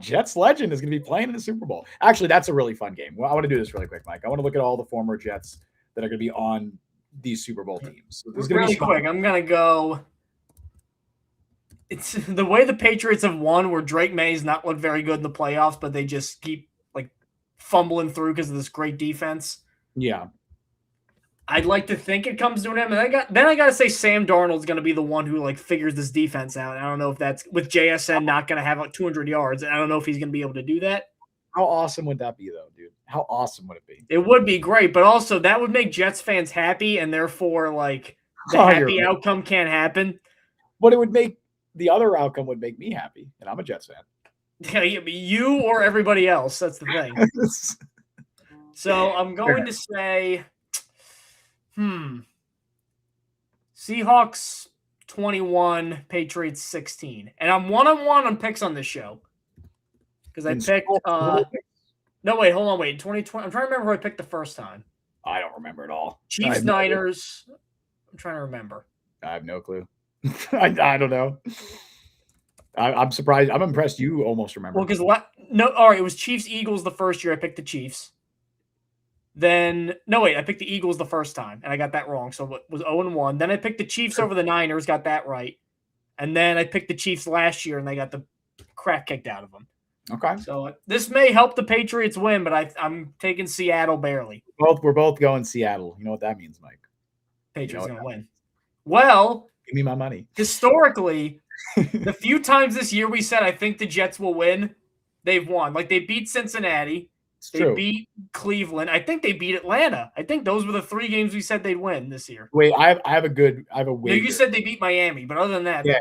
Speaker 1: Jets legend, is going to be playing in the Super Bowl. Actually, that's a really fun game. Well, I want to do this really quick, Mike. I want to look at all the former Jets that are going to be on these Super Bowl teams. So this is going to be
Speaker 2: quick. I'm going to go. It's the way the Patriots have won, where Drake May's not looked very good in the playoffs, but they just keep like fumbling through because of this great defense.
Speaker 1: Yeah.
Speaker 2: I'd like to think it comes to an end. Then I got to say Sam Darnold's going to be the one who like figures this defense out. I don't know if that's with JSN not going to have like 200 yards. I don't know if he's going to be able to do that.
Speaker 1: How awesome would that be, though, dude? How awesome would it be?
Speaker 2: It would be great, but also that would make Jets fans happy, and therefore like the happy outcome can't happen.
Speaker 1: But the other outcome would make me happy, and I'm a Jets fan.
Speaker 2: Yeah, you or everybody else. That's the thing. So I'm going to say. Seahawks 21, Patriots 16. And I'm 1-1 on picks on this show. Because I picked no, wait, hold on, wait. 2020. I'm trying to remember who I picked the first time.
Speaker 1: I don't remember at all.
Speaker 2: Chiefs, Niners. I'm trying to remember.
Speaker 1: I have no clue. I don't know. I'm surprised. I'm impressed you almost remember.
Speaker 2: Well, because all right, it was Chiefs, Eagles the first year. I picked the Chiefs. Then, I picked the Eagles the first time, and I got that wrong, so it was 0-1. Then I picked the Chiefs over the Niners, got that right. And then I picked the Chiefs last year, and they got the crap kicked out of them.
Speaker 1: Okay.
Speaker 2: So this may help the Patriots win, but I'm taking Seattle barely.
Speaker 1: We're both going Seattle. You know what that means, Mike?
Speaker 2: Patriots going to win. Well,
Speaker 1: give me my money.
Speaker 2: Historically, the few times this year we said I think the Jets will win, they've won. Like they beat Cincinnati. They beat Cleveland. I think they beat Atlanta. I think those were the 3 games we said they'd win this year.
Speaker 1: Wait, I have a wager.
Speaker 2: No, you said they beat Miami, but other than that,
Speaker 1: yeah.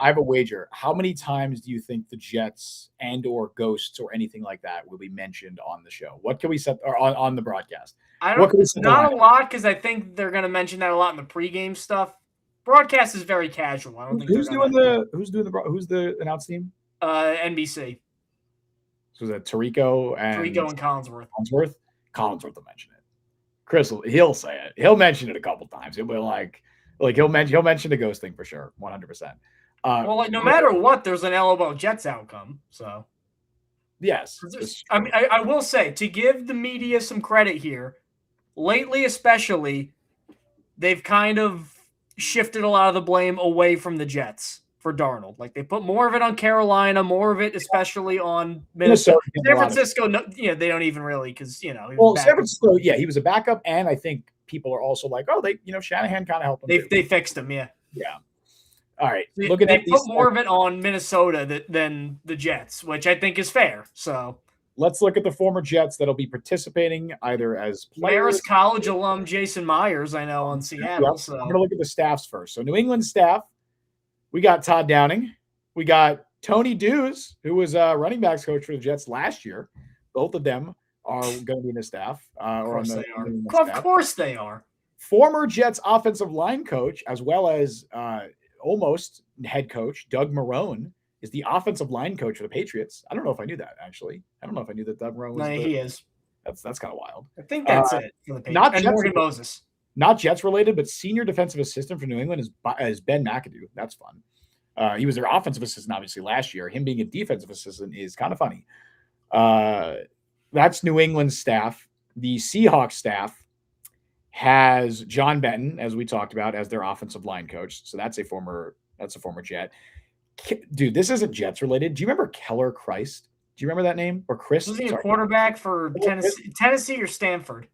Speaker 1: I have a wager. How many times do you think the Jets and or Ghosts or anything like that will be mentioned on the show? What can we set or on the broadcast?
Speaker 2: Not a lot, because I think they're going to mention that a lot in the pregame stuff. Broadcast is very casual. I don't think
Speaker 1: who's the announced team?
Speaker 2: NBC.
Speaker 1: So was that Tirico and
Speaker 2: Collinsworth?
Speaker 1: Collinsworth will mention it. Chris, he'll say it. He'll mention it a couple times. He'll be like he'll mention the Ghost thing for sure, 100%.
Speaker 2: No matter what, there's an Alabama Jets outcome. So
Speaker 1: yes,
Speaker 2: I mean, I will say, to give the media some credit here, lately especially, they've kind of shifted a lot of the blame away from the Jets for Darnold. Like they put more of it on Carolina, more of it especially on Minnesota. San Francisco, they don't even really, because San
Speaker 1: Francisco, he was a backup, and I think people are also like, oh, Shanahan kind of helped him.
Speaker 2: They fixed him, yeah.
Speaker 1: All right,
Speaker 2: they put more of it on Minnesota than the Jets, which I think is fair. So
Speaker 1: let's look at the former Jets that'll be participating either as players.
Speaker 2: Marist College alum Jason Myers, I know, on Seattle.
Speaker 1: Yep. So I'm going to look at the staffs first. So New England staff. We got Todd Downing. We got Tony Dews, who was running backs coach for the Jets last year. Both of them are going to be in the staff.
Speaker 2: Of course they are.
Speaker 1: Former Jets offensive line coach, as well as almost head coach, Doug Marrone, is the offensive line coach for the Patriots. I don't know if I knew that, actually. I don't know if I knew that Doug Marrone was
Speaker 2: he is.
Speaker 1: That's kind of wild.
Speaker 2: I think that's it for the Patriots.
Speaker 1: Not
Speaker 2: and Morgan Moses.
Speaker 1: Not Jets related, but senior defensive assistant for New England is Ben McAdoo. That's fun. He was their offensive assistant, obviously, last year. Him being a defensive assistant is kind of funny. That's New England's staff. The Seahawks staff has John Benton, as we talked about, as their offensive line coach. So that's a former Jet. Dude, this isn't Jets related. Do you remember Keller Christ? Do you remember that name? Or Chris?
Speaker 2: Was he a quarterback for Tennessee or Stanford?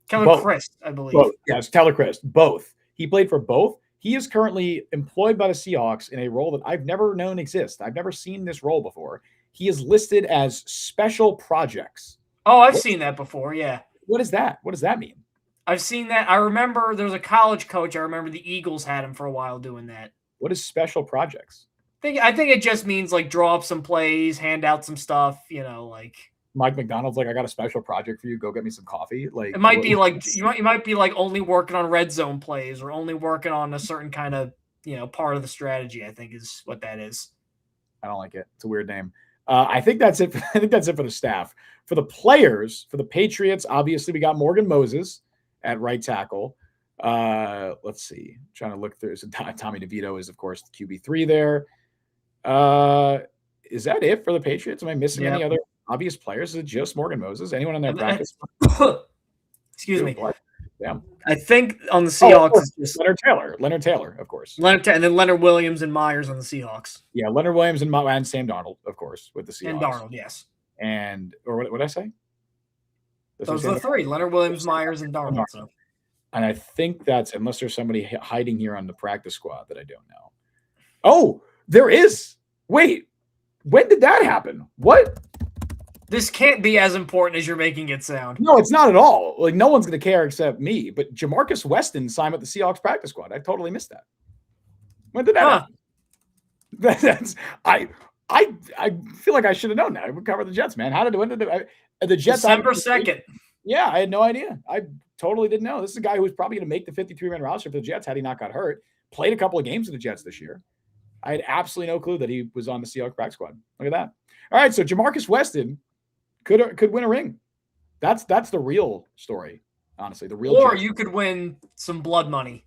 Speaker 2: Keller Christ, I believe.
Speaker 1: Both. Yes, Keller Christ. Both. He played for both. He is currently employed by the Seahawks in a role that I've never known exist. I've never seen this role before. He is listed as special projects.
Speaker 2: Oh, I've seen that before, yeah.
Speaker 1: What is that? What does that mean?
Speaker 2: I've seen that. I remember there was a college coach. I remember the Eagles had him for a while doing that.
Speaker 1: What is special projects?
Speaker 2: I think it just means like draw up some plays, hand out some stuff, like
Speaker 1: Mike McDonald's like, I got a special project for you. Go get me some coffee. Like
Speaker 2: it might be like you might be like only working on red zone plays or only working on a certain kind of part of the strategy. I think is what that is.
Speaker 1: I don't like it. It's a weird name. I think that's it. I think that's it for the staff. For the players, for the Patriots, obviously we got Morgan Moses at right tackle. Let's see. I'm trying to look through. So Tommy DeVito is of course the QB3 there. Is that it for the Patriots? Am I missing any other obvious players? Is it just Morgan Moses? Anyone in their practice?
Speaker 2: Excuse me.
Speaker 1: Yeah.
Speaker 2: I think on the Seahawks it's just
Speaker 1: Leonard Taylor, of course.
Speaker 2: And then Leonard Williams and Myers on the Seahawks.
Speaker 1: Yeah, Leonard Williams and Sam Darnold, of course, with the Seahawks.
Speaker 2: And Darnold, yes.
Speaker 1: Or what did I say?
Speaker 2: Those are the three: Leonard Williams, Myers, and Darnold. So.
Speaker 1: And I think that's unless there's somebody hiding here on the practice squad that I don't know. Oh, there is. Wait, when did that happen? What?
Speaker 2: This can't be as important as you're making it sound.
Speaker 1: No, it's not at all. Like no one's going to care except me. But Jamarcus Weston signed with the Seahawks practice squad. I totally missed that. When did that happen? I feel like I should have known that. I would cover the Jets, man. The Jets?
Speaker 2: December 2nd.
Speaker 1: Yeah, I had no idea. I totally didn't know. This is a guy who was probably going to make the 53-man roster for the Jets had he not got hurt. Played a couple of games with the Jets this year. I had absolutely no clue that he was on the Seahawks practice squad. Look at that. All right, so Jamarcus Weston could win a ring. That's the real story, honestly. The real.
Speaker 2: Or you could win some blood money.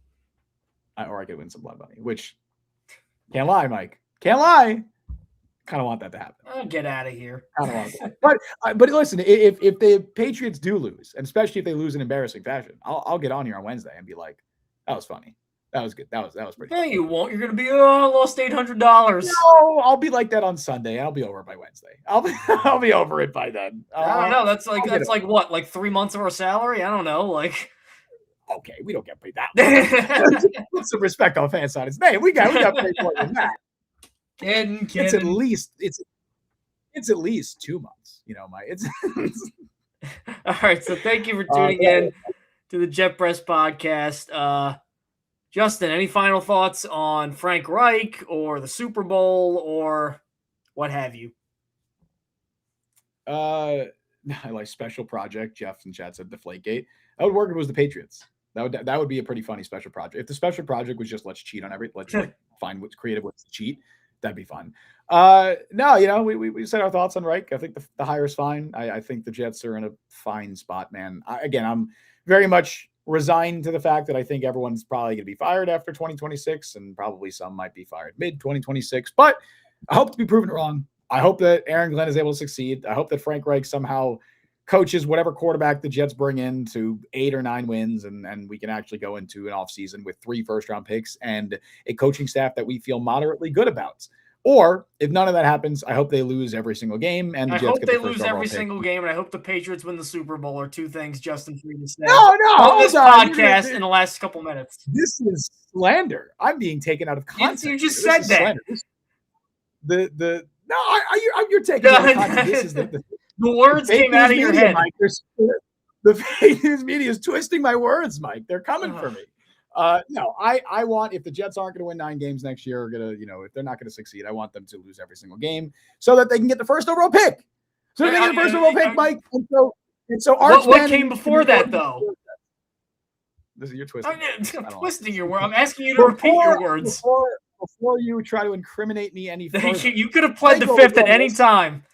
Speaker 1: Or I could win some blood money, which can't lie, Mike. Can't lie. Kind of want that to happen.
Speaker 2: I'll get out of here.
Speaker 1: But listen, if the Patriots do lose, and especially if they lose in embarrassing fashion, I'll get on here on Wednesday and be like, that was funny. That was good. That was pretty.
Speaker 2: No, you won't. You're gonna be I lost $800.
Speaker 1: No, I'll be like that on Sunday. I'll be over it by Wednesday. I'll be over it by then.
Speaker 2: I don't know. That's like what? Like 3 months of our salary? I don't know. Like,
Speaker 1: okay, we don't get paid that. Put some respect on fan side. Hey, we got paid more than that.
Speaker 2: Kidding.
Speaker 1: It's at least 2 months. It's.
Speaker 2: All right. So thank you for tuning in to the Jet Press podcast. Justin, any final thoughts on Frank Reich or the Super Bowl or what have you?
Speaker 1: I like special project. Jeff and Chad said Deflategate. That would work if it was the Patriots. That would be a pretty funny special project. If the special project was just let's cheat on let's find what's creative, what's to cheat. That'd be fun. No, we said our thoughts on Reich. I think the hire is fine. I think the Jets are in a fine spot, man. I'm very much resigned to the fact that I think everyone's probably going to be fired after 2026, and probably some might be fired mid-2026. But I hope to be proven wrong. I hope that Aaron Glenn is able to succeed. I hope that Frank Reich somehow coaches whatever quarterback the Jets bring in to 8 or 9 wins, and we can actually go into an offseason with 3 first-round picks and a coaching staff that we feel moderately good about. Or if none of that happens, I hope they lose every single game. And
Speaker 2: I hope they lose every single game, and I hope the Patriots win the Super Bowl. Are 2 things Justin Fried said on this podcast in the last couple minutes.
Speaker 1: This is slander. I'm being taken out of context.
Speaker 2: You just said that.
Speaker 1: You're taking out of context. This is the
Speaker 2: words came out of your head.
Speaker 1: Mike, the fake news media is twisting my words, Mike. They're coming for me. No, I want, if the Jets aren't going to win 9 games next year, if they're not going to succeed, I want them to lose every single game so that they can get the first overall pick. So they get the first overall pick, Mike. And so
Speaker 2: what came before that, though?
Speaker 1: This is your twisting.
Speaker 2: I'm twisting your word. I'm asking you to repeat your words.
Speaker 1: Before you try to incriminate me any further.
Speaker 2: You could have pled the 5th at any time.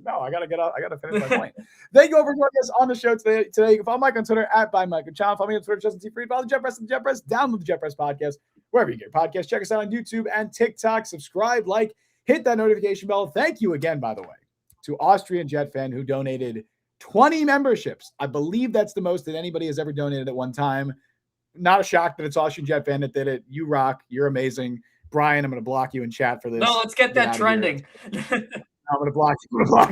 Speaker 1: No, I gotta get out. I gotta finish my point. Thank you all for joining us on the show today. You can follow Mike on Twitter at @ByMikeandChannel. Follow me on Twitter, Justin T. Fried. Follow the Jet Press and the Jet Press. Download the Jet Press podcast wherever you get your podcasts. Check us out on YouTube and TikTok. Subscribe, like, hit that notification bell. Thank you again, by the way, to Austrian Jet Fan who donated 20 memberships. I believe that's the most that anybody has ever donated at one time. Not a shock that it's Austrian Jet Fan that did it. You rock. You're amazing. Brian, I'm going to block you in chat for this.
Speaker 2: No, let's get that trending.
Speaker 1: I'm going to block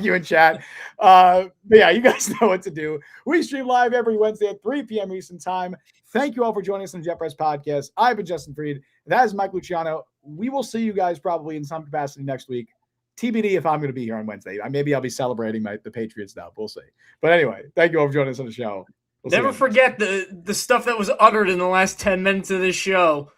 Speaker 1: you in chat. But yeah, you guys know what to do. We stream live every Wednesday at 3 p.m. Eastern time. Thank you all for joining us on the Jet Press podcast. I've been Justin Fried. That is Mike Luciano. We will see you guys probably in some capacity next week. TBD if I'm going to be here on Wednesday. Maybe I'll be celebrating the Patriots stuff. We'll see. But anyway, thank you all for joining us on the show.
Speaker 2: Never forget the stuff that was uttered in the last 10 minutes of this show.